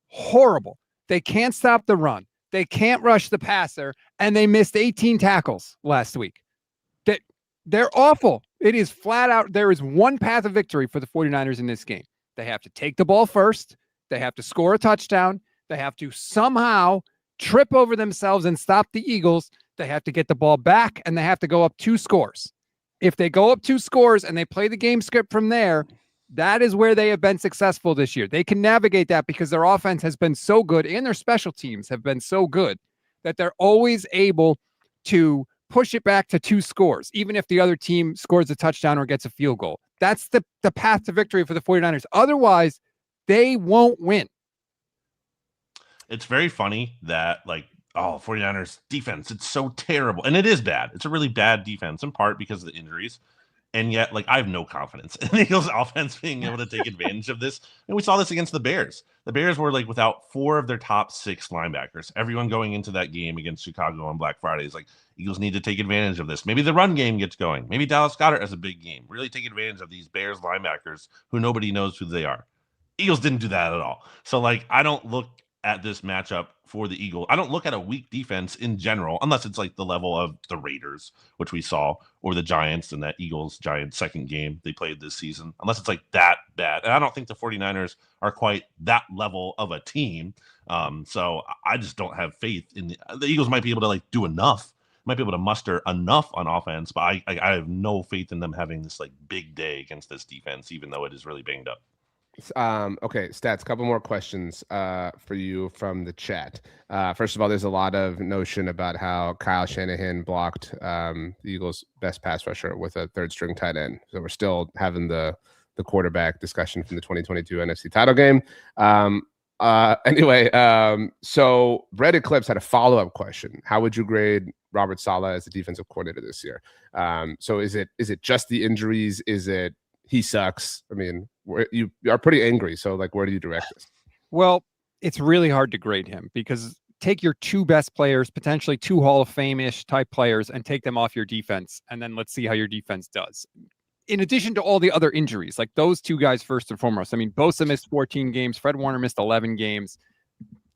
horrible. They can't stop the run. They can't rush the passer. And they missed 18 tackles last week. They're awful. It is flat out. There is one path of victory for the 49ers in this game. They have to take the ball first. They have to score a touchdown. They have to somehow trip over themselves and stop the Eagles. They have to get the ball back, and they have to go up 2 scores. If they go up 2 scores and they play the game script from there, that is where they have been successful this year. They can navigate that because their offense has been so good and their special teams have been so good that they're always able to push it back to 2 scores, even if the other team scores a touchdown or gets a field goal. That's the path to victory for the 49ers. Otherwise, they won't win. It's very funny that, like, 49ers defense, it's so terrible. And it is bad. It's a really bad defense, in part because of the injuries. And yet, like, I have no confidence in the Eagles offense being able to take advantage of this. And we saw this against the Bears. The Bears were, like, without 4 of their top 6 linebackers. Everyone going into that game against Chicago on Black Friday is like, Eagles need to take advantage of this. Maybe the run game gets going. Maybe Dallas Goedert has a big game. Really take advantage of these Bears linebackers who nobody knows who they are. Eagles didn't do that at all. So, like, I don't look at this matchup for the Eagles. I don't look at a weak defense in general, unless it's like the level of the Raiders, which we saw, or the Giants in that Eagles-Giants second game they played this season, unless it's like that bad. And I don't think the 49ers are quite that level of a team. So I just don't have faith in the Eagles might be able to like do enough, might be able to muster enough on offense, but I have no faith in them having this like big day against this defense, even though it is really banged up. Okay, Stats, couple more questions for you from the chat. First of all, there's a lot of notion about how Kyle Shanahan blocked the Eagles' best pass rusher with a third string tight end. So we're still having the quarterback discussion from the 2022 NFC title game. Anyway, so Red Eclipse had a follow-up question. How would you grade Robert Saleh as the defensive coordinator this year? So is it just the injuries? Is it he sucks? I mean, you are pretty angry. So, like, where do you direct this? Well, it's really hard to grade him because take your 2 best players, potentially 2 Hall of Fame-ish type players, and take them off your defense. And then let's see how your defense does. In addition to all the other injuries, like those 2 guys, first and foremost. I mean, Bosa missed 14 games. Fred Warner missed 11 games.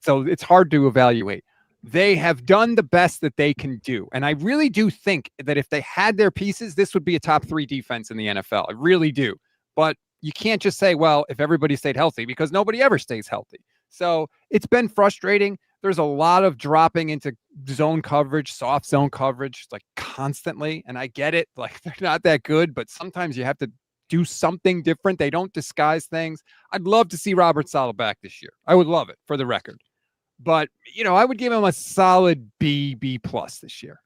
So it's hard to evaluate. They have done the best that they can do. And I really do think that if they had their pieces, this would be a top 3 defense in the NFL. I really do. But you can't just say, well, if everybody stayed healthy, because nobody ever stays healthy. So it's been frustrating. There's a lot of dropping into zone coverage, soft zone coverage, like constantly. And I get it. Like, they're not that good, but sometimes you have to do something different. They don't disguise things. I'd love to see Robert Saleh back this year. I would love it, for the record. But, you know, I would give him a solid B+ this year.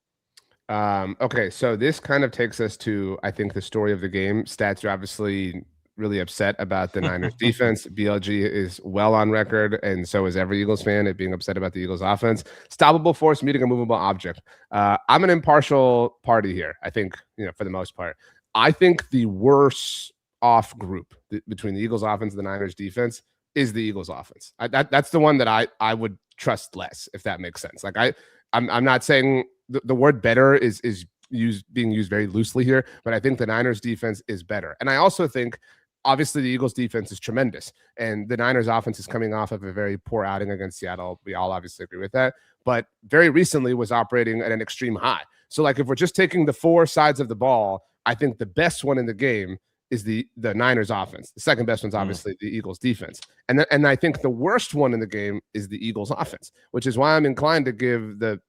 Okay, so this kind of takes us to, I think, the story of the game. Stats are obviously really upset about the Niners defense. BLG is well on record, and so is every Eagles fan at being upset about the Eagles offense. Stoppable force meeting a movable object. I'm an impartial party here, I think, you know, for the most part. I think the worst off group between the Eagles offense and the Niners defense is the Eagles offense. That's the one that I would trust less, if that makes sense. Like I'm not saying the word better is being used very loosely here, but I think the Niners defense is better. And I also think obviously the Eagles defense is tremendous, and the Niners offense is coming off of a very poor outing against Seattle. We all obviously agree with that, but very recently was operating at an extreme high. So like if we're just taking the 4 sides of the ball, I think the best one in the game is the Niners offense. The second best one's obviously the Eagles defense. And I think the worst one in the game is the Eagles offense, which is why I'm inclined to give the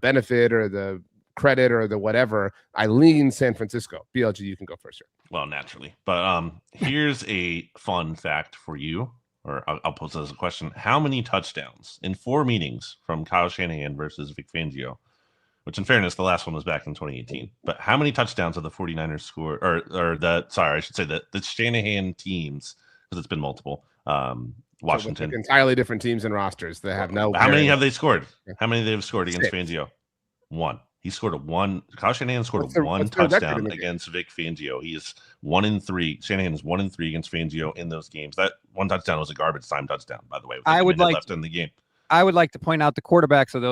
benefit or the credit or the whatever. I lean San Francisco. BLG, you can go first here. Well, naturally. But here's a fun fact for you, or I'll pose it as a question. How many touchdowns in 4 meetings from Kyle Shanahan versus Vic Fangio, which in fairness, the last one was back in 2018. But how many touchdowns have the 49ers scored, the Shanahan teams, because it's been multiple, Washington. So entirely different teams and rosters that have no. How many have they scored? How many they've scored against Fangio? 1. He scored Kyle Shanahan scored one touchdown against Vic Fangio. He is 1-3. Shanahan is 1-3 against Fangio in those games. That one touchdown was a garbage time touchdown, by the way. With a minute left in the game. I would like to point out the quarterbacks of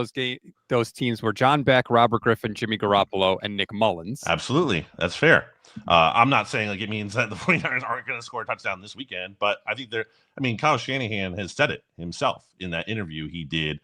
those teams were John Beck, Robert Griffin, Jimmy Garoppolo, and Nick Mullins. Absolutely. That's fair. I'm not saying like it means that the 49ers aren't going to score a touchdown this weekend, but I think Kyle Shanahan has said it himself in that interview he did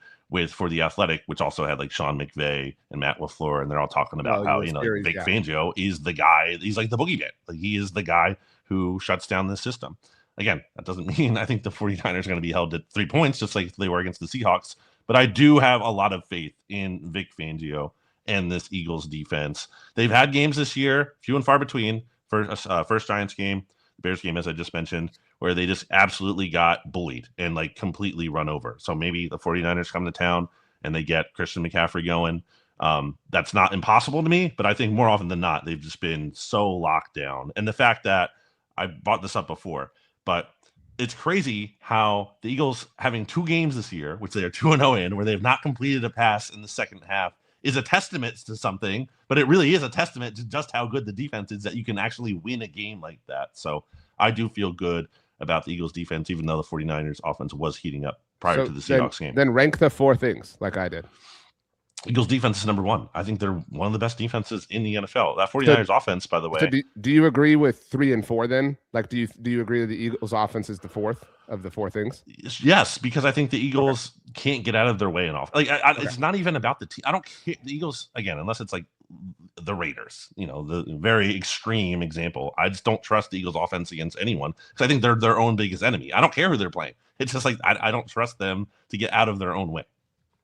for The Athletic, which also had like Sean McVay and Matt LaFleur, and they're all talking about how, Vic Fangio is the guy. He's like the boogeyman. Like he is the guy who shuts down this system. Again, that doesn't mean I think the 49ers are going to be held to 3 points, just like they were against the Seahawks. But I do have a lot of faith in Vic Fangio and this Eagles defense. They've had games this year, few and far between. First Giants game, Bears game, as I just mentioned, where they just absolutely got bullied and like completely run over. So maybe the 49ers come to town and they get Christian McCaffrey going. That's not impossible to me, but I think more often than not, they've just been so locked down. And the fact that I brought this up before, but it's crazy how the Eagles having 2 games this year, which they are 2-0 in, where they have not completed a pass in the second half, is a testament to something, but it really is a testament to just how good the defense is that you can actually win a game like that. So I do feel good about the Eagles defense, even though the 49ers offense was heating up prior to the Seahawks game. Then rank the 4 things like I did. Eagles defense is number 1. I think they're one of the best defenses in the NFL. That 49ers offense, by the way. So do you agree with 3 and 4 then? Like, do you agree that the Eagles offense is the 4th of the 4 things? Yes, because I think the Eagles can't get out of their way and off. Like, it's not even about the team. I don't care. The Eagles, again, unless it's like the Raiders, the very extreme example. I just don't trust the Eagles offense against anyone because I think they're their own biggest enemy. I don't care who they're playing. It's just like I don't trust them to get out of their own way.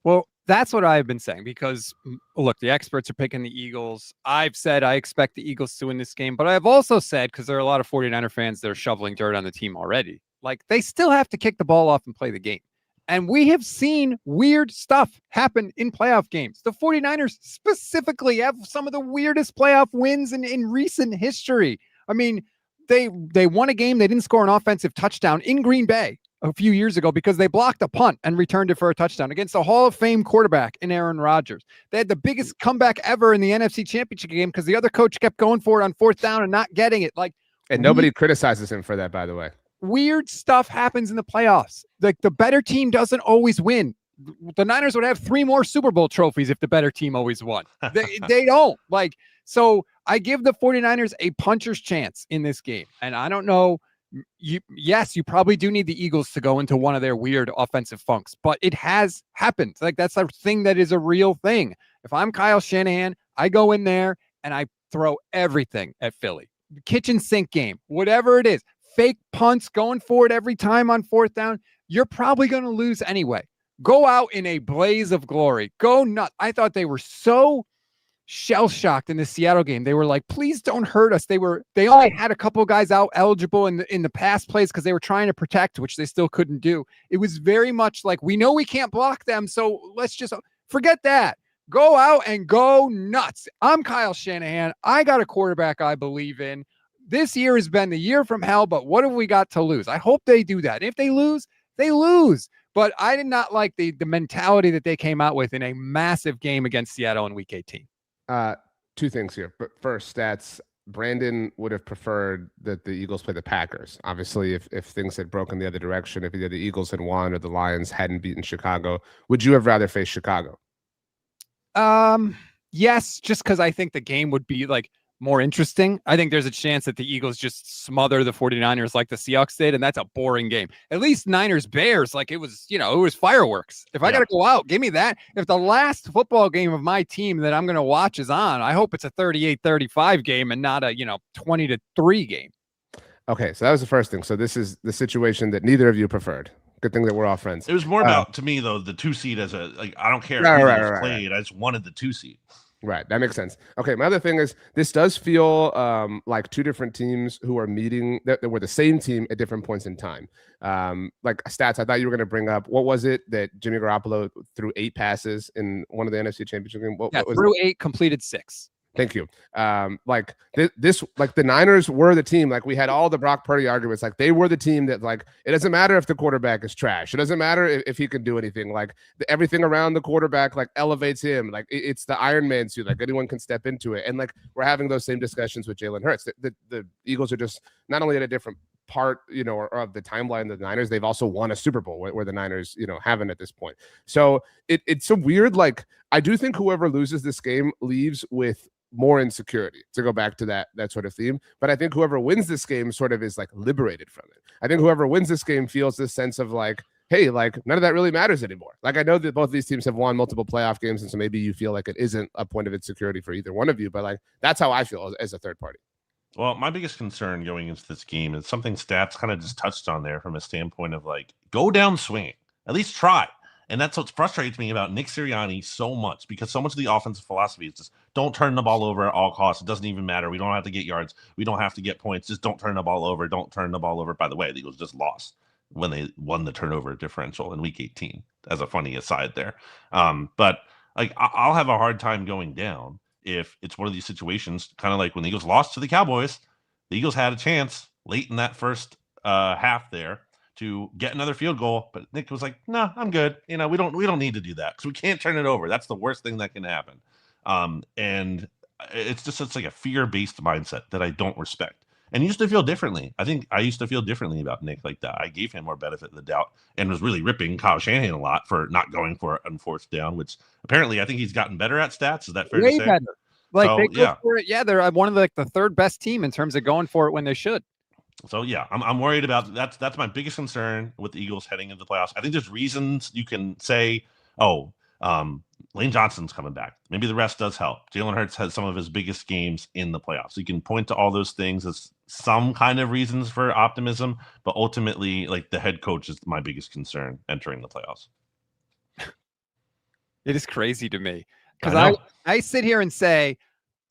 Well, that's what I've been saying because, look, the experts are picking the Eagles. I've said I expect the Eagles to win this game, but I've also said, because there are a lot of 49er fans that are shoveling dirt on the team already, like they still have to kick the ball off and play the game. And we have seen weird stuff happen in playoff games. The 49ers specifically have some of the weirdest playoff wins in recent history. I mean, they won a game. They didn't score an offensive touchdown in Green Bay a few years ago because they blocked a punt and returned it for a touchdown against a Hall of Fame quarterback in Aaron Rodgers. They had the biggest comeback ever in the NFC Championship game because the other coach kept going for it on 4th down and not getting it. And nobody criticizes him for that, by the way. Weird stuff happens in the playoffs. Like the better team doesn't always win. The Niners would have 3 more Super Bowl trophies if the better team always won. They don't. So I give the 49ers a puncher's chance in this game. And I don't know. You probably do need the Eagles to go into one of their weird offensive funks, but it has happened. Like that's a thing that is a real thing. If I'm Kyle Shanahan, I go in there and I throw everything at Philly. Kitchen sink game, whatever it is, fake punts, going for it every time on 4th down. You're probably going to lose anyway. Go out in a blaze of glory. Go nuts. I thought they were so shell-shocked in the Seattle game. They were like, please don't hurt us. They only had a couple of guys out eligible in the pass plays because they were trying to protect, which they still couldn't do. It was very much like, we know we can't block them, so let's just forget that. Go out and go nuts. I'm Kyle Shanahan. I got a quarterback I believe in. This year has been the year from hell, but what have we got to lose? I hope they do that. If they lose, they lose. But I did not like the mentality that they came out with in a massive game against Seattle in Week 18. 2 things here. But first, stats. Brandon would have preferred that the Eagles play the Packers. Obviously, if things had broken the other direction, if either the Eagles had won or the Lions hadn't beaten Chicago, would you have rather faced Chicago? Yes, just because I think the game would be more interesting. I think there's a chance that the Eagles just smother the 49ers like the Seahawks did, and that's a boring game. At least Niners-Bears, it was fireworks. If I got to go out, give me that. If the last football game of my team that I'm going to watch is on, I hope it's a 38-35 game and not a 20-3 game. Okay, so that was the first thing. So this is the situation that neither of you preferred. Good thing that we're all friends. It was more about, to me, though, the 2 seed as I don't care if right, played. I just wanted the 2 seed. Right. That makes sense. Okay. My other thing is this does feel like 2 different teams who are meeting that were the same team at different points in time. Like stats, I thought you were going to bring up. What was it that Jimmy Garoppolo threw 8 passes in one of the NFC Championship games? What was threw 8, completed 6. Thank you. Like the Niners were the team. Like we had all the Brock Purdy arguments. Like they were the team that it doesn't matter if the quarterback is trash. It doesn't matter if he can do anything. Everything around the quarterback elevates him. It's the Iron Man suit. Anyone can step into it. And we're having those same discussions with Jalen Hurts. The Eagles are just not only at a different part, or of the timeline of the Niners, they've also won a Super Bowl where the Niners, haven't at this point. So it's a weird. I do think whoever loses this game leaves with more insecurity, to go back to that sort of theme. But I think whoever wins this game sort of is liberated from it. I think whoever wins this game feels this sense of hey, none of that really matters anymore. I know that both of these teams have won multiple playoff games, and so maybe you feel it isn't a point of insecurity for either one of you, but that's how I feel as a third party. Well, my biggest concern going into this game is something Stats kind of just touched on there from a standpoint of go down swinging, at least try. And that's what frustrates me about Nick Sirianni so much, because so much of the offensive philosophy is just don't turn the ball over at all costs. It doesn't even matter. We don't have to get yards. We don't have to get points. Just don't turn the ball over. Don't turn the ball over. By the way, the Eagles just lost when they won the turnover differential in Week 18, as a funny aside there. But like I'll have a hard time going down if it's one of these situations, kind of like when the Eagles lost to the Cowboys. The Eagles had a chance late in that first half there to get another field goal, but Nick was like, "No, I'm good. You know, we don't need to do that because we can't turn it over. That's the worst thing that can happen." And it's like a fear-based mindset that I don't respect. And he used to feel differently. I think I used to feel differently about Nick like that. I gave him more benefit of the doubt and was really ripping Kyle Shanahan a lot for not going for it on fourth down, which apparently I think he's gotten better at stats. Is that fair to say? Better. Like so, they go for it. Yeah, they're one of the third best team in terms of going for it when they should. So yeah, I'm worried about that's my biggest concern with the Eagles heading into the playoffs. I think there's reasons you can say, oh, Lane Johnson's coming back. Maybe the rest does help. Jalen Hurts has some of his biggest games in the playoffs. You can point to all those things as some kind of reasons for optimism, but ultimately, like the head coach is my biggest concern entering the playoffs. It is crazy to me because I sit here and say,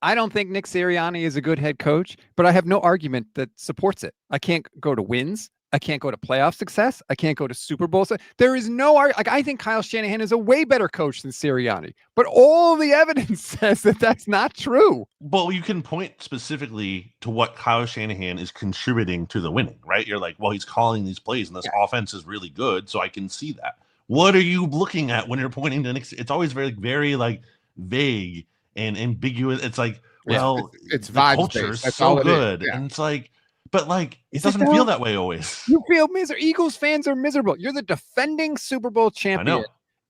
I don't think Nick Sirianni is a good head coach, but I have no argument that supports it. I can't go to wins. I can't go to playoff success. I can't go to Super Bowl. There is no argument. Like, I think Kyle Shanahan is a way better coach than Sirianni, but all the evidence says that that's not true. Well, you can point specifically to what Kyle Shanahan is contributing to the winning, right? You're like, well, he's calling these plays and this offense is really good, so I can see that. What are you looking at when you're pointing to Nick? It's always very, very like vague and ambiguous. It's like, well, it's the vibes culture's based. That's so all it good. is. Yeah. And it's like, but like, it doesn't feel that way always. You feel miserable. Eagles fans are miserable. You're the defending Super Bowl champion,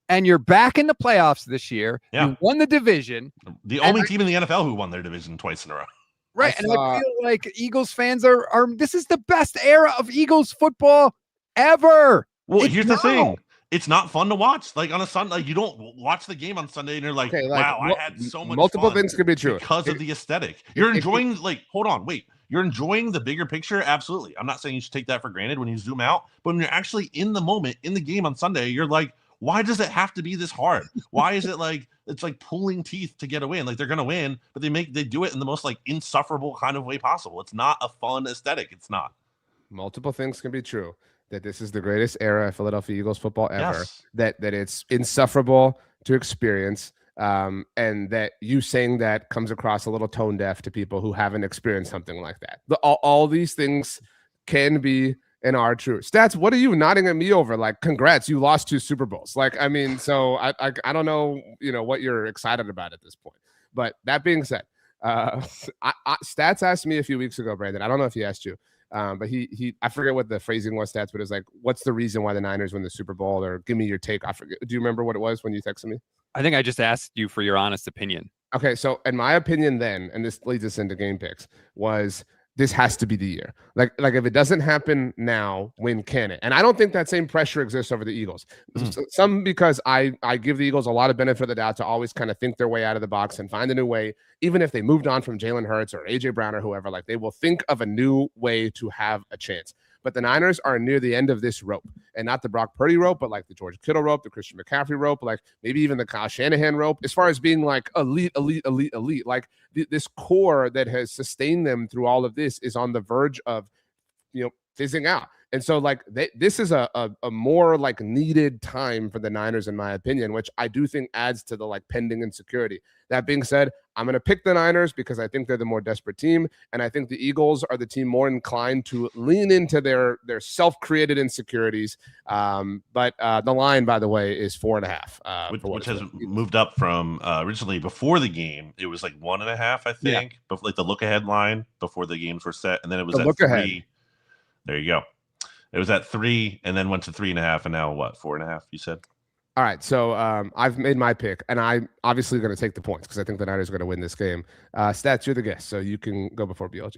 and you're back in the playoffs this year. Yeah. You won the division. The only team in the NFL who won their division twice in a row. Right. And I feel like Eagles fans are this is the best era of Eagles football ever. Well, here's the thing. It's not fun to watch. Like on a Sunday, like you don't watch the game on Sunday and you're like, wow, I had so much multiple fun things could be true because of the aesthetic. You're enjoying hold on, wait. You're enjoying the bigger picture? Absolutely. I'm not saying you should take that for granted when you zoom out, but when you're actually in the moment, in the game on Sunday, you're like, why does it have to be this hard? Why is it like it's like pulling teeth to get a win? Like they're gonna win, but they do it in the most like insufferable kind of way possible. It's not a fun aesthetic. It's not. Multiple things can be true. That this is the greatest era of Philadelphia Eagles football ever. Yes. That it's insufferable to experience. And that you saying that comes across a little tone deaf to people who haven't experienced something like that. All these things can be and are true. Stats, what are you nodding at me over? Like, congrats, you lost 2 Super Bowls. Like, I mean, so I don't know, what you're excited about at this point. But that being said, Stats asked me a few weeks ago, Brandon. I don't know if he asked you. But he I forget what the phrasing was, Stats, but it was like, what's the reason why the Niners win the Super Bowl? Or give me your take. I forget. Do you remember what it was when you texted me? I think I just asked you for your honest opinion. Okay, so in my opinion then, and this leads us into game picks, was this has to be the year. Like if it doesn't happen now, when can it? And I don't think that same pressure exists over the Eagles. Some because I give the Eagles a lot of benefit of the doubt to always kind of think their way out of the box and find a new way. Even if they moved on from Jalen Hurts or AJ Brown or whoever, like they will think of a new way to have a chance. But the Niners are near the end of this rope, and not the Brock Purdy rope, but like the George Kittle rope, the Christian McCaffrey rope, like maybe even the Kyle Shanahan rope, as far as being like elite. Like this core that has sustained them through all of this is on the verge of, fizzing out. And so like this is a more like needed time for the Niners, in my opinion, which I do think adds to the like pending insecurity. That being said, I'm going to pick the Niners because I think they're the more desperate team. And I think the Eagles are the team more inclined to lean into their self-created insecurities. But the line, by the way, is 4.5. Which has moved up from originally before the game. It was like 1.5, I think, but like the look ahead line before the games were set. And then it was at 3. Ahead. There you go. It was at 3 and then went to 3.5 and now what, 4.5, you said? All right. So I've made my pick and I'm obviously going to take the points because I think the Niners are going to win this game. Stats, you're the guest, so you can go before BLG.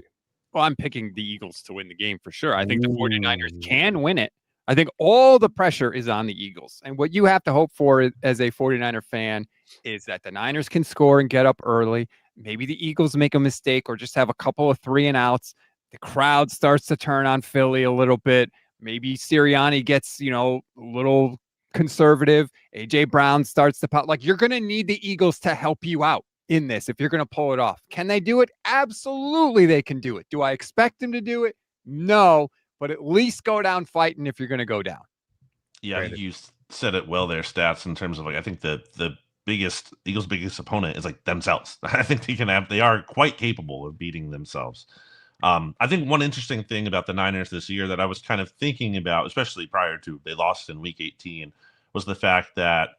Well, I'm picking the Eagles to win the game for sure. I think the 49ers can win it. I think all the pressure is on the Eagles. And what you have to hope for as a 49er fan is that the Niners can score and get up early. Maybe the Eagles make a mistake or just have a couple of 3-and-outs. The crowd starts to turn on Philly a little bit. Maybe Sirianni gets, a little conservative. AJ Brown starts to pop. Like, you're going to need the Eagles to help you out in this if you're going to pull it off. Can they do it? Absolutely, they can do it. Do I expect them to do it? No, but at least go down fighting if you're going to go down. Yeah, you said it well there, Stats, in terms of like, I think the Eagles' biggest opponent is like themselves. I think they are quite capable of beating themselves. I think one interesting thing about the Niners this year that I was kind of thinking about, especially prior to they lost in week 18, was the fact that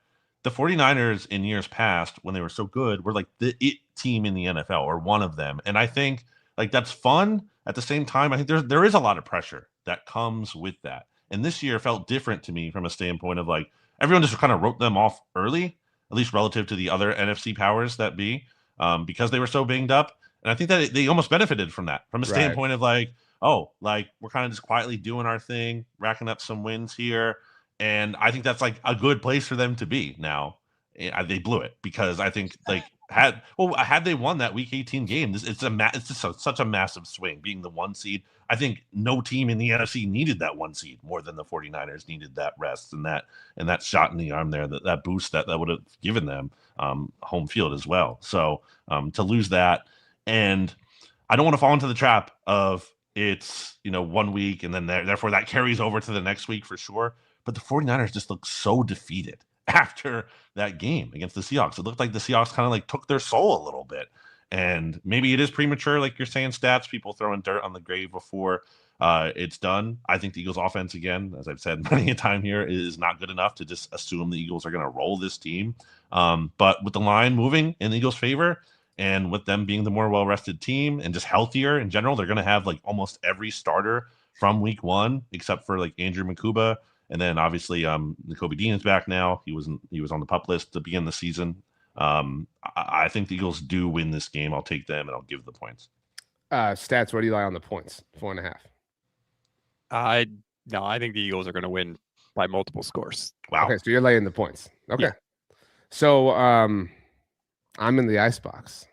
the 49ers in years past, when they were so good, were like the it team in the NFL or one of them. And I think like that's fun. At the same time, I think there is a lot of pressure that comes with that. And this year felt different to me from a standpoint of like everyone just kind of wrote them off early, at least relative to the other NFC powers that be, because they were so banged up. And I think that they almost benefited from that, from a standpoint of like, oh, like we're kind of just quietly doing our thing, racking up some wins here. And I think that's like a good place for them to be now. They blew it because I think like had they won that week 18 game, it's just such a massive swing being the 1 seed. I think no team in the NFC needed that 1 seed more than the 49ers needed that rest and that shot in the arm there, that boost that would have given them home field as well. So to lose that, and I don't want to fall into the trap of it's 1 week and then therefore that carries over to the next week for sure. But the 49ers just look so defeated after that game against the Seahawks. It looked like the Seahawks kind of like took their soul a little bit. And maybe it is premature, like you're saying, stats, people throwing dirt on the grave before it's done. I think the Eagles offense, again, as I've said many a time here, is not good enough to just assume the Eagles are going to roll this team. But with the line moving in the Eagles' favor, and with them being the more well-rested team and just healthier in general, they're going to have like almost every starter from week 1, except for like Andrew Makuba. And then obviously Nakobe Dean is back now. He was on the PUP list to begin the season. I think the Eagles do win this game. I'll take them and I'll give the points. Stats, where do you lie on the points? 4.5. No, I think the Eagles are going to win by multiple scores. Wow. Okay, so you're laying the points. Okay. Yeah. So I'm in the icebox.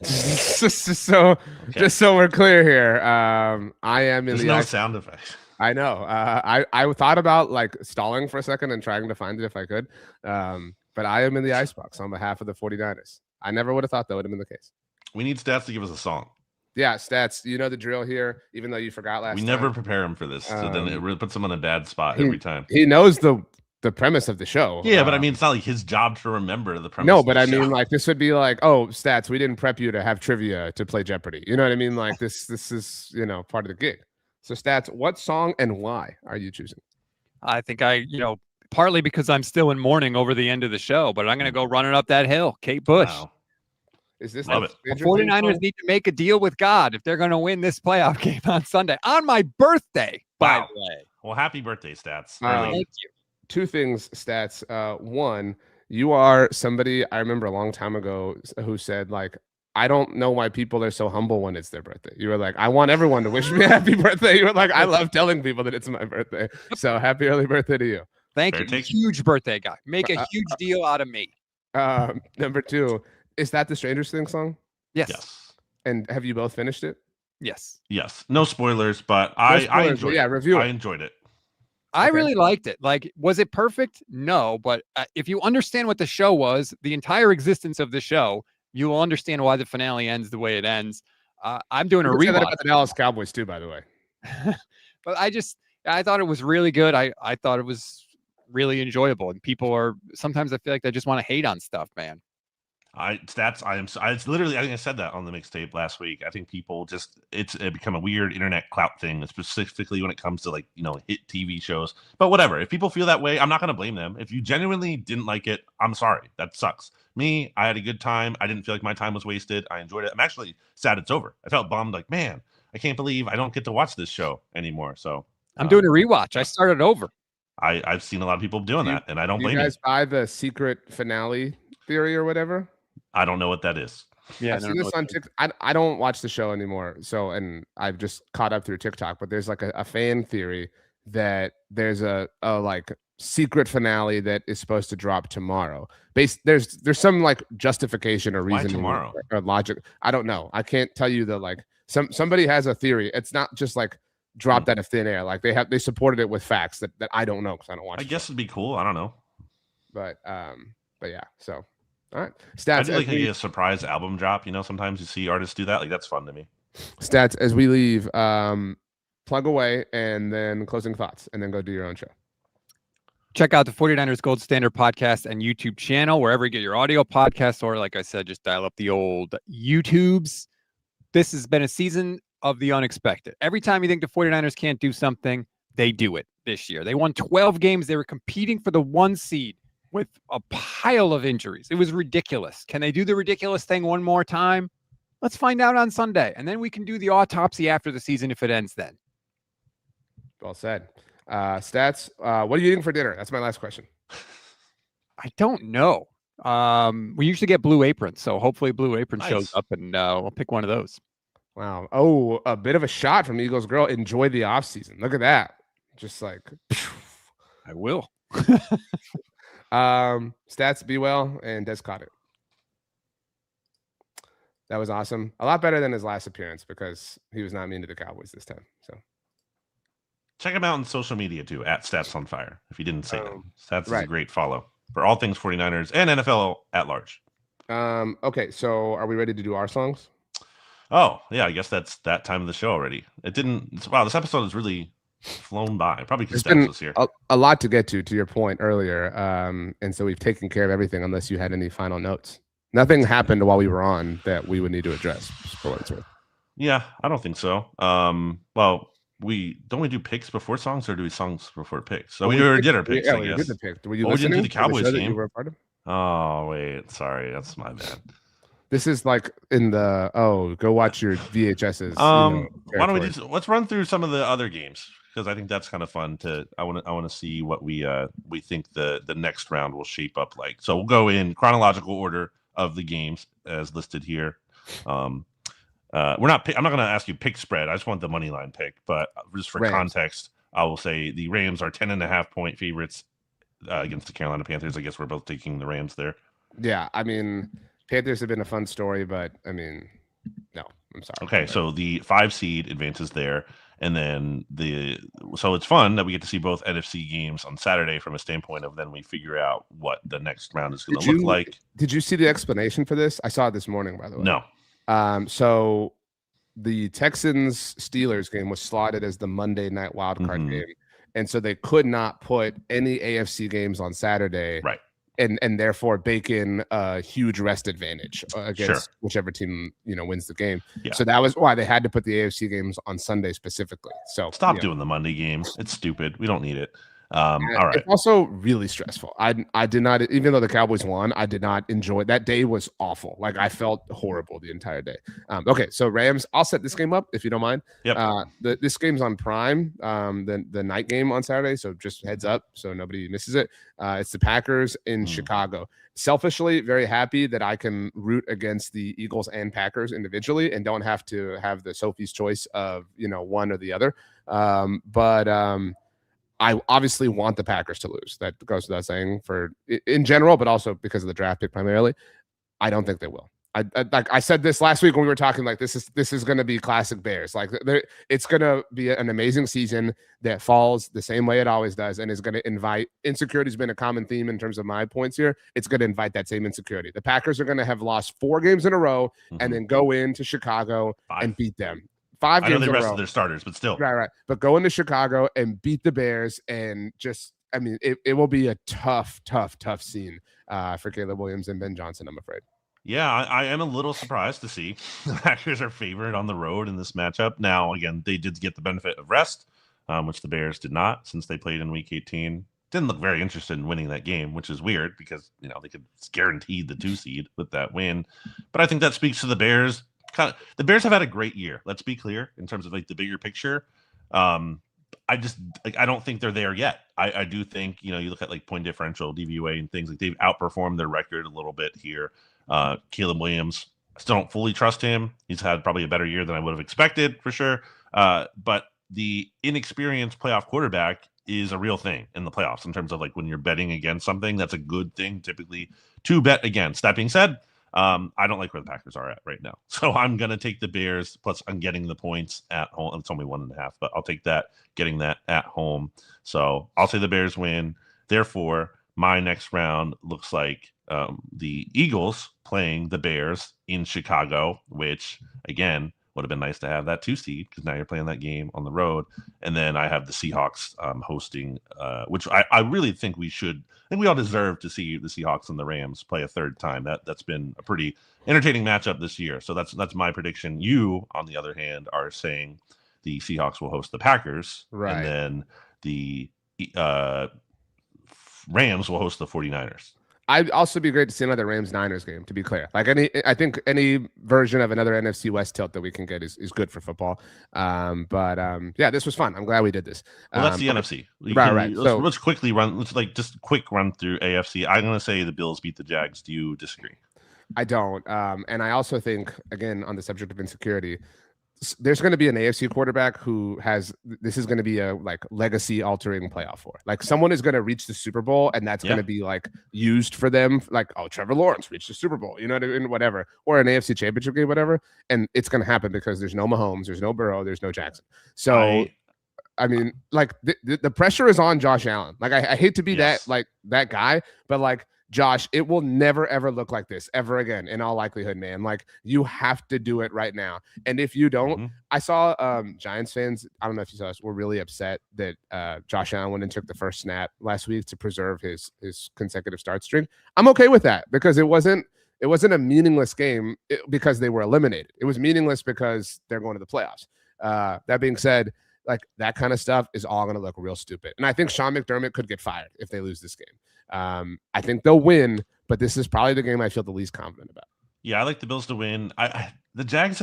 so just so we're clear here, I am in There's the no sound effects. I know. I thought about like stalling for a second and trying to find it if I could. But I am in the icebox on behalf of the 49ers. I never would have thought that would have been the case. We need Stats to give us a song. Yeah, Stats. You know the drill here, even though you forgot last time. We never prepare him for this. So then it really puts him on a bad spot every time. He knows the premise of the show. Yeah, but I mean, it's not like his job to remember the premise. No, but of I the show. mean, like this would be like, oh, Stats, we didn't prep you to have trivia to play Jeopardy. You know what I mean? Like this is part of the gig. So Stats, what song and why are you choosing? I think partly because I'm still in mourning over the end of the show, but I'm going to go running up that hill. Kate Bush. Wow. Is this Love it. The 49ers need to make a deal with God if they're going to win this playoff game on Sunday on my birthday, by Wow. the way. Well, happy birthday, Stats. Thank you. 2 things, Stats. One, you are somebody I remember a long time ago who said, like, I don't know why people are so humble when it's their birthday. You were like, I want everyone to wish me a happy birthday. You were like, I love telling people that it's my birthday. So happy early birthday to you. Thank Fair you. take. Huge birthday guy. Make a huge deal out of me. Number 2, is that the Stranger Things song? Yes. And have you both finished it? Yes. Yes. No spoilers, but I enjoyed it. Review it. I enjoyed it. I Okay. really liked it. Like, was it perfect? No, but if you understand what the show was, the entire existence of the show, you will understand why the finale ends the way it ends. I'm doing a You could say that rewatch. about the Dallas Cowboys too, by the way. But I thought it was really good. I thought it was really enjoyable. And sometimes I feel like they just want to hate on stuff, man. It's literally, I think I said that on the mixtape last week. I think people it's become a weird internet clout thing, specifically when it comes to like, hit TV shows. But whatever, if people feel that way, I'm not going to blame them. If you genuinely didn't like it, I'm sorry. That sucks. Me, I had a good time. I didn't feel like my time was wasted. I enjoyed it. I'm actually sad it's over. I felt bummed, like, man, I can't believe I don't get to watch this show anymore. So I'm doing a rewatch. I started over. I've seen a lot of people doing that, and I don't blame you guys buy the secret finale theory or whatever? I don't know what that is. Yeah, I've seen this on TikTok. I don't watch the show anymore, and I've just caught up through TikTok. But there's like a fan theory that there's a like secret finale that is supposed to drop tomorrow. There's some like justification or reason tomorrow? or logic. I don't know. I can't tell you that like somebody has a theory. It's not just like dropped out of thin air. Like they supported it with facts that I don't know because I don't watch. I guess it'd be cool. I don't know. But yeah. So. All right. Stats. I do like a surprise album drop. Sometimes you see artists do that. Like, that's fun to me. Stats, as we leave, plug away and then closing thoughts and then go do your own show. Check out the 49ers Gold Standard podcast and YouTube channel, wherever you get your audio podcasts, or like I said, just dial up the old YouTubes. This has been a season of the unexpected. Every time you think the 49ers can't do something, they do it this year. They won 12 games. They were competing for the 1 seed with a pile of injuries. It was ridiculous. Can they do the ridiculous thing one more time? Let's find out on Sunday. And then we can do the autopsy after the season if it ends then. Well said. Stats. What are you eating for dinner? That's my last question. I don't know. We usually get Blue Apron, so hopefully Blue Apron shows Nice. up, and we'll pick one of those. Wow. Oh, a bit of a shot from Eagles Girl. Enjoy the off season. Look at that. Just like I will. Stats, be well, and Des caught it. That was awesome. A lot better than his last appearance because he was not mean to the Cowboys this time. So Check him out on social media too, at Stats on Fire. If you didn't say that, Stats is right. a great follow for all things 49ers and NFL at large. Okay, so are we ready to do our songs? Oh, yeah, I guess that's that time of the show already. It didn't. Wow, this episode has really flown by. Probably because Stats was here. A lot to get to your point earlier. And so we've taken care of everything unless you had any final notes. Nothing happened while we were on that we would need to address for what it's worth. Yeah, I don't think so. Well, we do picks before songs, or do we songs before picks? So we already did our picks. Yeah, I we guess. did the pick. Were you we didn't do listening the to Cowboys show that game. you were a part of? Oh wait, sorry, that's my bad. This is like in the go watch your VHSs. Why don't we let's run through some of the other games, because I think that's kind of fun to. I want to see what we think the next round will shape up like. So we'll go in chronological order of the games as listed here. I'm not going to ask you pick spread. I just want the money line pick. But just for Rams. Context, I will say the Rams are 10.5 point favorites against the Carolina Panthers. I guess we're both taking the Rams there. Yeah, I mean, Panthers have been a fun story, but I mean, no, I'm sorry. Okay, so the 5 seed advances there, and then so it's fun that we get to see both NFC games on Saturday from a standpoint of then we figure out what the next round is going to look like. Did you see the explanation for this? I saw it this morning, by the way. No. So the Texans Steelers game was slotted as the Monday night wildcard game, and so they could not put any AFC games on Saturday, Right? And therefore bake in a huge rest advantage against whichever team wins the game. Yeah. So that was why they had to put the AFC games on Sunday specifically. So stop doing the Monday games. It's stupid. We don't need it. All right. It's also really stressful. I did not, even though the Cowboys won, I did not enjoy it. That day was awful. Like I felt horrible the entire day. Okay, so Rams, I'll set this game up if you don't mind. Yep. This game's on Prime, the night game on Saturday. So just heads up so nobody misses it. It's the Packers in Chicago. Selfishly, very happy that I can root against the Eagles and Packers individually and don't have to have the Sophie's choice of one or the other. I obviously want the Packers to lose. That goes without saying in general, but also because of the draft pick primarily. I don't think they will. I said this last week when we were talking, like this is going to be classic Bears. Like it's going to be an amazing season that falls the same way it always does, and is going to invite insecurity. Has been a common theme in terms of my points here. It's going to invite that same insecurity. The Packers are going to have lost 4 games in a row and then go into Chicago and beat them. 5 games. I know they rested their starters, but still. Right. But go into Chicago and beat the Bears and just, I mean, it will be a tough scene for Caleb Williams and Ben Johnson, I'm afraid. Yeah, I am a little surprised to see the Packers are favored on the road in this matchup. Now, again, they did get the benefit of rest, which the Bears did not since they played in Week 18. Didn't look very interested in winning that game, which is weird because, they could guarantee the 2 seed with that win. But I think that speaks to the Bears. The Bears have had a great year. Let's be clear in terms of like the bigger picture. I don't think they're there yet. I do think, you look at like point differential, DVOA and things like they've outperformed their record a little bit here. Caleb Williams, I still don't fully trust him. He's had probably a better year than I would have expected for sure. But the inexperienced playoff quarterback is a real thing in the playoffs in terms of like when you're betting against something, that's a good thing typically to bet against. That being said, I don't like where the Packers are at right now. So I'm going to take the Bears, plus I'm getting the points at home. It's only 1.5, but I'll take that, getting that at home. So I'll say the Bears win. Therefore, my next round looks like the Eagles playing the Bears in Chicago, which, again, would have been nice to have that 2 seed because now you're playing that game on the road. And then I have the Seahawks hosting, which I really think we should. I think we all deserve to see the Seahawks and the Rams play a third time. That's been a pretty entertaining matchup this year. So that's my prediction. You, on the other hand, are saying the Seahawks will host the Packers, Right. and then the Rams will host the 49ers. I'd also be great to see another Rams-Niners game, to be clear. Like I think any version of another NFC West tilt that we can get is good for football. Yeah, this was fun. I'm glad we did this. Well, that's the NFC. Right. Let's quickly run. Let's just a quick run through AFC. I'm going to say the Bills beat the Jags. Do you disagree? I don't. And I also think, again, on the subject of insecurity, there's going to be an AFC quarterback who has this is going to be a like legacy altering playoff for like someone is going to reach the Super Bowl and that's going to be like used for them like, oh, Trevor Lawrence reached the Super Bowl, you know what I mean? Whatever, or an AFC championship game, whatever. And it's going to happen because there's no Mahomes, there's no Burrow, there's no Jackson. So I mean, like the pressure is on Josh Allen. Like I hate to be that guy, but like Josh, it will never, ever look like this ever again, in all likelihood, man. Like, you have to do it right now. And if you don't, I saw Giants fans, I don't know if you saw this, were really upset that Josh Allen went and took the first snap last week to preserve his consecutive start string. I'm okay with that because it wasn't a meaningless game because they were eliminated. It was meaningless because they're going to the playoffs. That being said, like that kind of stuff is all going to look real stupid. And I think Sean McDermott could get fired if they lose this game. I think they'll win, but this is probably the game I feel the least confident about. Yeah, I like the Bills to win. The Jags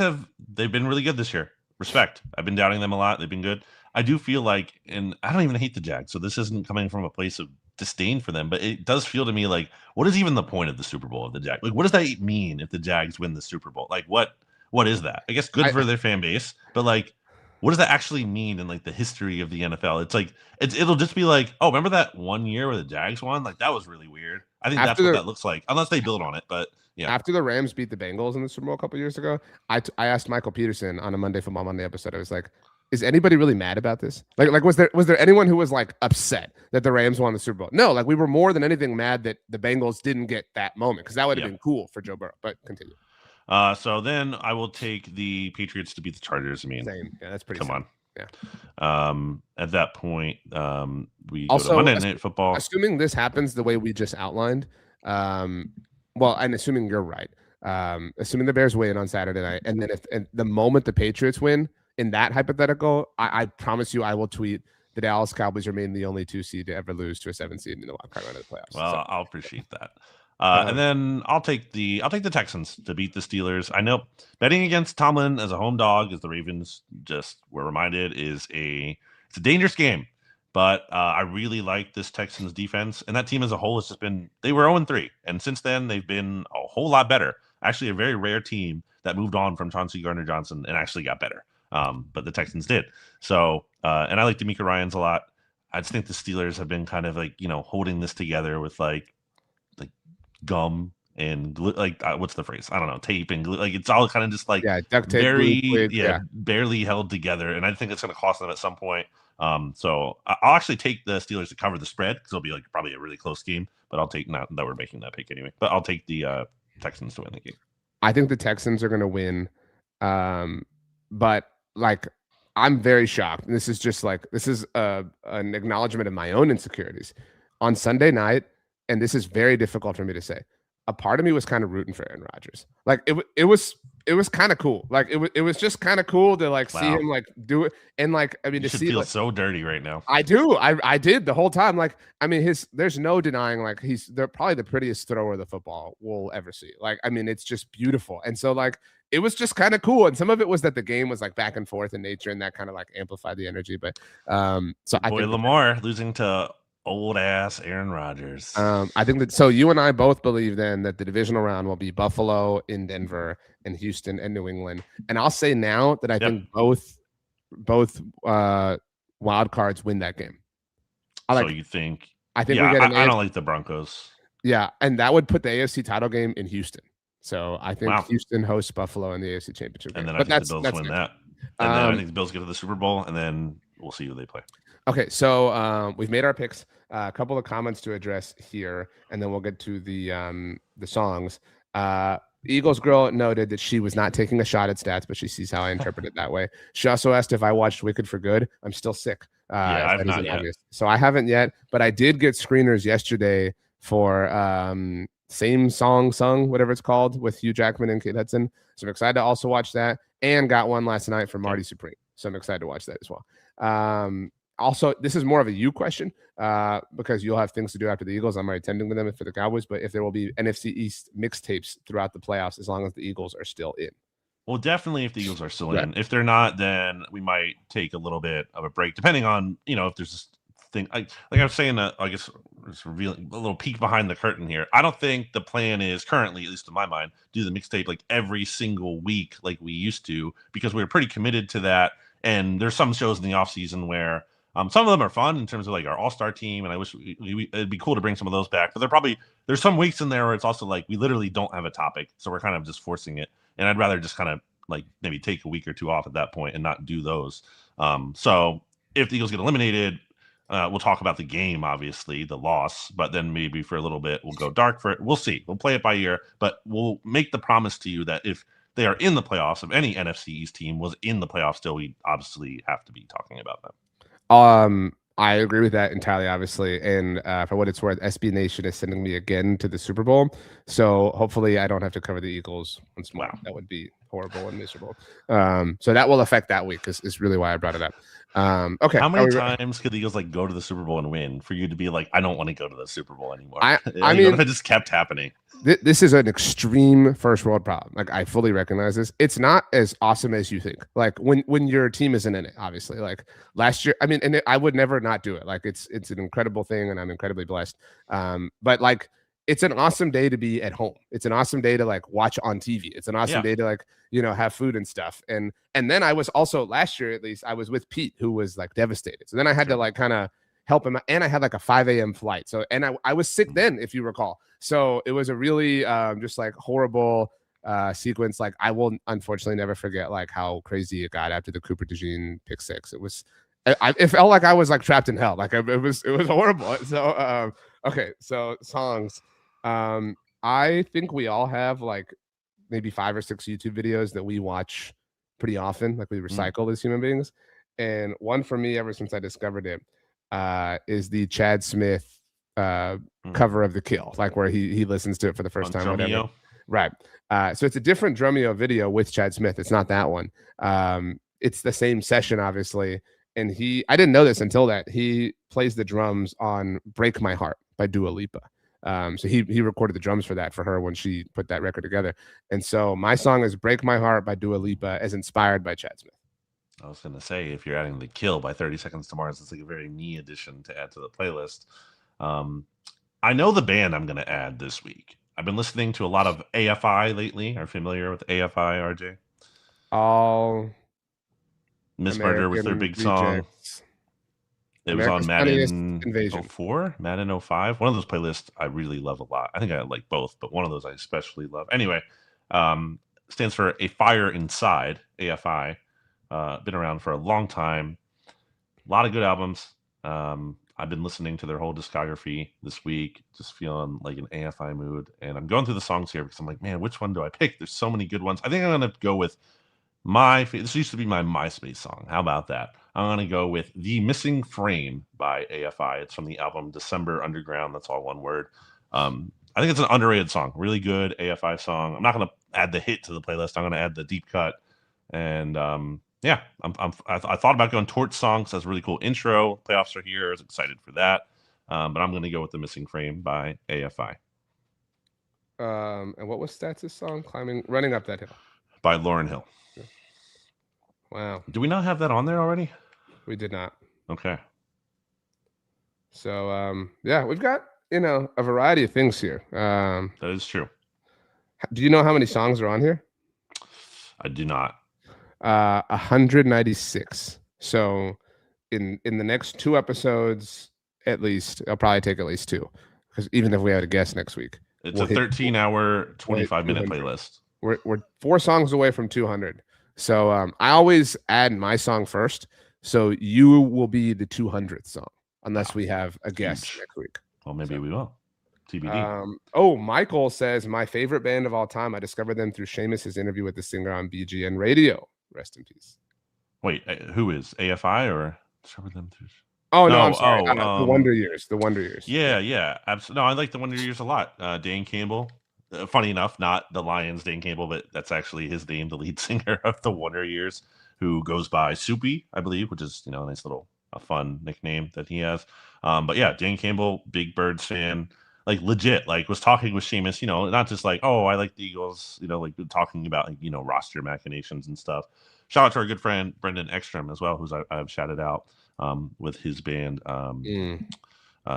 they've been really good this year. Respect. I've been doubting them a lot. They've been good. I do feel like, and I don't even hate the Jags, so this isn't coming from a place of disdain for them, but it does feel to me like, what is even the point of the Super Bowl of the Jags? Like, what does that mean if the Jags win the Super Bowl? Like, what is that? I guess good for their fan base, but like, what does that actually mean in like the history of the NFL? It's like it'll just be like, oh, remember that one year where the Jags won? Like that was really weird. I think that's what that looks like, unless they build on it. But yeah, after the Rams beat the Bengals in the Super Bowl a couple years ago, I asked Michael Peterson on a Monday Football Monday episode. I was like, is anybody really mad about this? Like was there anyone who was like upset that the Rams won the Super Bowl? No, like we were more than anything mad that the Bengals didn't get that moment because that would have been cool for Joe Burrow. But continue. So then I will take the Patriots to beat the Chargers. I mean, same. Yeah, that's pretty. Come on. Yeah. At that point, we also, go to Monday Night Football. Assuming this happens the way we just outlined, well, and assuming you're right, assuming the Bears win on Saturday night, and then if the moment the Patriots win in that hypothetical, I promise you, I will tweet the Dallas Cowboys remain the only 2 seed to ever lose to a 7 seed in the wild card round of the playoffs. Well, I'll appreciate that. And then I'll take the Texans to beat the Steelers. I know betting against Tomlin as a home dog, as the Ravens just were reminded, it's a dangerous game. But I really like this Texans defense, and that team as a whole has just been. They were 0-3, and since then they've been a whole lot better. Actually, a very rare team that moved on from Chauncey Gardner-Johnson and actually got better. But the Texans did. So, and I like DeMeco Ryans a lot. I just think the Steelers have been kind of like holding this together with like gum and glue, like what's the phrase? I don't know, tape and glue. Like it's all kind of just like duct tape, very glue, barely held together, and I think it's going to cost them at some point. So I'll actually take the Steelers to cover the spread because it'll be like probably a really close game. But I'll take, not that we're making that pick anyway, but I'll take the Texans to win the game. I think the Texans are going to win, but like I'm very shocked. And this is an acknowledgement of my own insecurities on Sunday night. And this is very difficult for me to say. A part of me was kind of rooting for Aaron Rodgers. Like it was kind of cool. Like it was just kind of cool to like see him like do it. And like, I mean, you to should see feel like, so dirty right now. I do. I did the whole time. Like, I mean, there's no denying like they're probably the prettiest thrower of the football we'll ever see. Like, I mean, it's just beautiful. And so like, it was just kind of cool. And some of it was that the game was like back and forth in nature and that kind of like amplified the energy. But so I think Lamar losing to old ass Aaron Rodgers. I think that so you and I both believe then that the divisional round will be Buffalo in Denver and Houston and New England. And I'll say now that I think both wild cards win that game. I think we get I don't like the Broncos. Yeah, and that would put the AFC title game in Houston. So I think Houston hosts Buffalo in the AFC Championship game. And then I think the Bills win that. And then I think the Bills get to the Super Bowl, and then we'll see who they play. Okay, so we've made our picks. A couple of comments to address here, and then we'll get to the songs. The Eagles girl noted that she was not taking a shot at stats, but she sees how I interpret it that way. She also asked if I watched Wicked for Good. I'm still sick. Yeah, I've not yet. Obvious. So I haven't yet, but I did get screeners yesterday for Same Song Sung, whatever it's called, with Hugh Jackman and Kate Hudson. So I'm excited to also watch that, and got one last night for Marty Supreme. So I'm excited to watch that as well. Also, this is more of a you question because you'll have things to do after the Eagles. I'm already tending to them for the Cowboys, but if there will be NFC East mixtapes throughout the playoffs, as long as the Eagles are still in. Well, definitely if the Eagles are still in. If they're not, then we might take a little bit of a break, depending on, if there's this thing. Like I was saying, I guess it's revealing a little peek behind the curtain here. I don't think the plan is currently, at least in my mind, do the mixtape like every single week like we used to, because we were pretty committed to that. And there's some shows in the off season where some of them are fun in terms of like our all-star team, and I wish it'd be cool to bring some of those back. But there's some weeks in there where it's also like we literally don't have a topic, so we're kind of just forcing it. And I'd rather just kind of like maybe take a week or two off at that point and not do those. So if the Eagles get eliminated, we'll talk about the game, obviously, the loss, but then maybe for a little bit we'll go dark for it. We'll see. We'll play it by ear, but we'll make the promise to you that if they are in the playoffs, if any NFC East team was in the playoffs still, we obviously have to be talking about them. I agree with that entirely, obviously. And for what it's worth, SB Nation is sending me again to the Super Bowl. So hopefully I don't have to cover the Eagles once more. Wow. That would be horrible and miserable. So that will affect that week is really why I brought it up. Okay. How many times could the Eagles like go to the Super Bowl and win for you to be like, I don't want to go to the Super Bowl anymore? I mean, if it just kept happening. This is an extreme first world problem. Like, I fully recognize this. It's not as awesome as you think. Like when your team isn't in it, obviously. Like last year, I mean, and I would never not do it. Like it's an incredible thing, and I'm incredibly blessed. But like, it's an awesome day to be at home. It's an awesome day to like watch on TV. It's an awesome day to like, have food and stuff. And then I was also last year, at least, I was with Pete, who was like devastated. So then I had to like kind of help him, and I had like a 5 a.m. flight. So, and I was sick then, if you recall. So it was a really just like horrible sequence. Like, I will unfortunately never forget like how crazy it got after the Cooper DeJean pick six. It was, it felt like I was like trapped in hell. Like it was horrible. So okay, so songs. I think we all have like maybe 5 or 6 YouTube videos that we watch pretty often, like we recycle as human beings. And one for me, ever since I discovered it, is the Chad Smith cover of The Kill, like where he listens to it for the first time. Whatever. Right. So it's a different Drumeo video with Chad Smith. It's not that one. It's the same session, obviously. And I didn't know this until that. He plays the drums on Break My Heart by Dua Lipa. So he recorded the drums for her when she put that record together. And so my song is Break My Heart by Dua Lipa, as inspired by Chad Smith. I was going to say, if you're adding The Kill by 30 Seconds to Mars, it's like a very me addition to add to the playlist. I know the band I'm going to add this week. I've been listening to a lot of AFI lately. Are you familiar with AFI, RJ? All Miss Murder was their big song. It was on Madden 04, Madden 05. One of those playlists I really love a lot. I think I like both, but one of those I especially love. Anyway, stands for A Fire Inside, AFI. Been around for a long time. A lot of good albums. I've been listening to their whole discography this week, just feeling like an AFI mood. And I'm going through the songs here because I'm like, man, which one do I pick? There's so many good ones. I think I'm going to go with this used to be my MySpace song. How about that? I'm going to go with The Missing Frame by AFI. It's from the album December Underground. That's all one word. I think it's an underrated song. Really good AFI song. I'm not going to add the hit to the playlist. I'm going to add the deep cut. And yeah, I thought about going Torch songs. That's a really cool intro. Playoffs are here. I was excited for that. But I'm going to go with The Missing Frame by AFI. And what was Stats' song? Running Up That Hill by Lauryn Hill. Wow. Do we not have that on there already? We did not. Okay. So yeah, we've got a variety of things here. That is true. Do you know how many songs are on here? I do not. 196. So in the next 2 episodes, at least, I'll probably take at least 2, because even if we had a guest next week, it's a 13-hour, 25-minute playlist. We're 4 songs away from 200. So I always add my song first. So you will be the 200th song, unless we have a guest next week. Well, maybe we will. TBD. Michael says my favorite band of all time. I discovered them through Seamus's interview with the singer on BGN Radio. Rest in peace. Wait, who is AFI or discovered them through? Oh no, No, I'm sorry. The Wonder Years. The Wonder Years. Yeah, absolutely. No, I like the Wonder Years a lot. Dan Campbell. Funny enough, not the Lions Dan Campbell, but that's actually his name, the lead singer of the Wonder Years, who goes by Soupy, I believe, which is a nice little a fun nickname that he has. But yeah, Dan Campbell, big Birds fan, like legit, like was talking with Seamus, not just like, oh, I like the Eagles, like talking about like, roster machinations and stuff. Shout out to our good friend Brendan Ekstrom as well, who's I've shouted out with his band,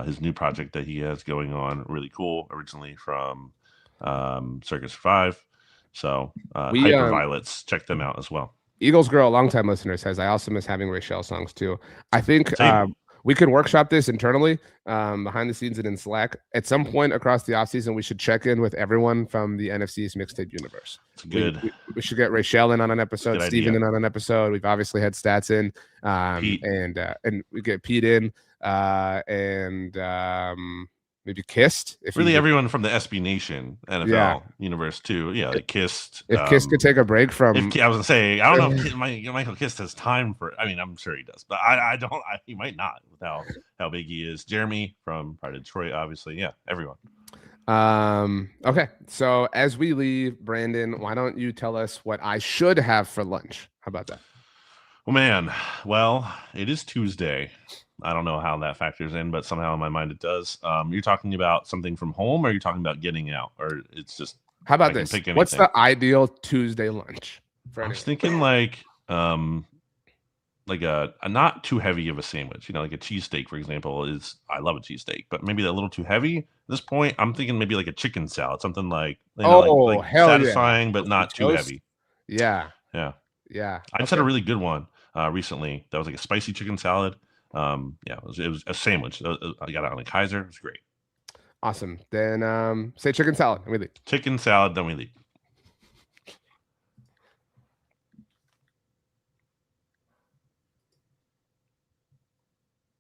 his new project that he has going on. Really cool. Originally from Circus 5. So Hyper Violets, check them out as well. Eagles Girl, longtime listener, says, I also miss having Rachel songs too. I think we can workshop this internally behind the scenes and in Slack. At some point across the offseason, we should check in with everyone from the NFC's Mixtape universe. It's good. We should get Rachel in on an episode, Steven in on an episode. We've obviously had Stats in, and we get Pete in, and maybe Kist. Everyone from the SB Nation NFL universe too. Yeah, like Kist. If Kist could take a break from, I was gonna say, I don't know if Michael Kist has time for. I mean, I'm sure he does, but I don't. He might not with how big he is. Jeremy from Pride of Detroit, obviously. Yeah, everyone. Okay, so as we leave, Brandon, why don't you tell us what I should have for lunch? How about that? Oh man, well, it is Tuesday. I don't know how that factors in, but somehow in my mind it does. You're talking about something from home, or are you talking about getting out, or it's just? How about this? What's the ideal Tuesday lunch? I was thinking like a not too heavy of a sandwich. Like a cheesesteak, for example, is I love a cheesesteak, but maybe a little too heavy. At this point, I'm thinking maybe like a chicken salad, something like like satisfying but not too heavy. Yeah. I just had a really good one recently. That was like a spicy chicken salad. It was a sandwich. I got it on a Kaiser. It was great. Awesome. Then say chicken salad and we leave. Chicken salad, then we leave.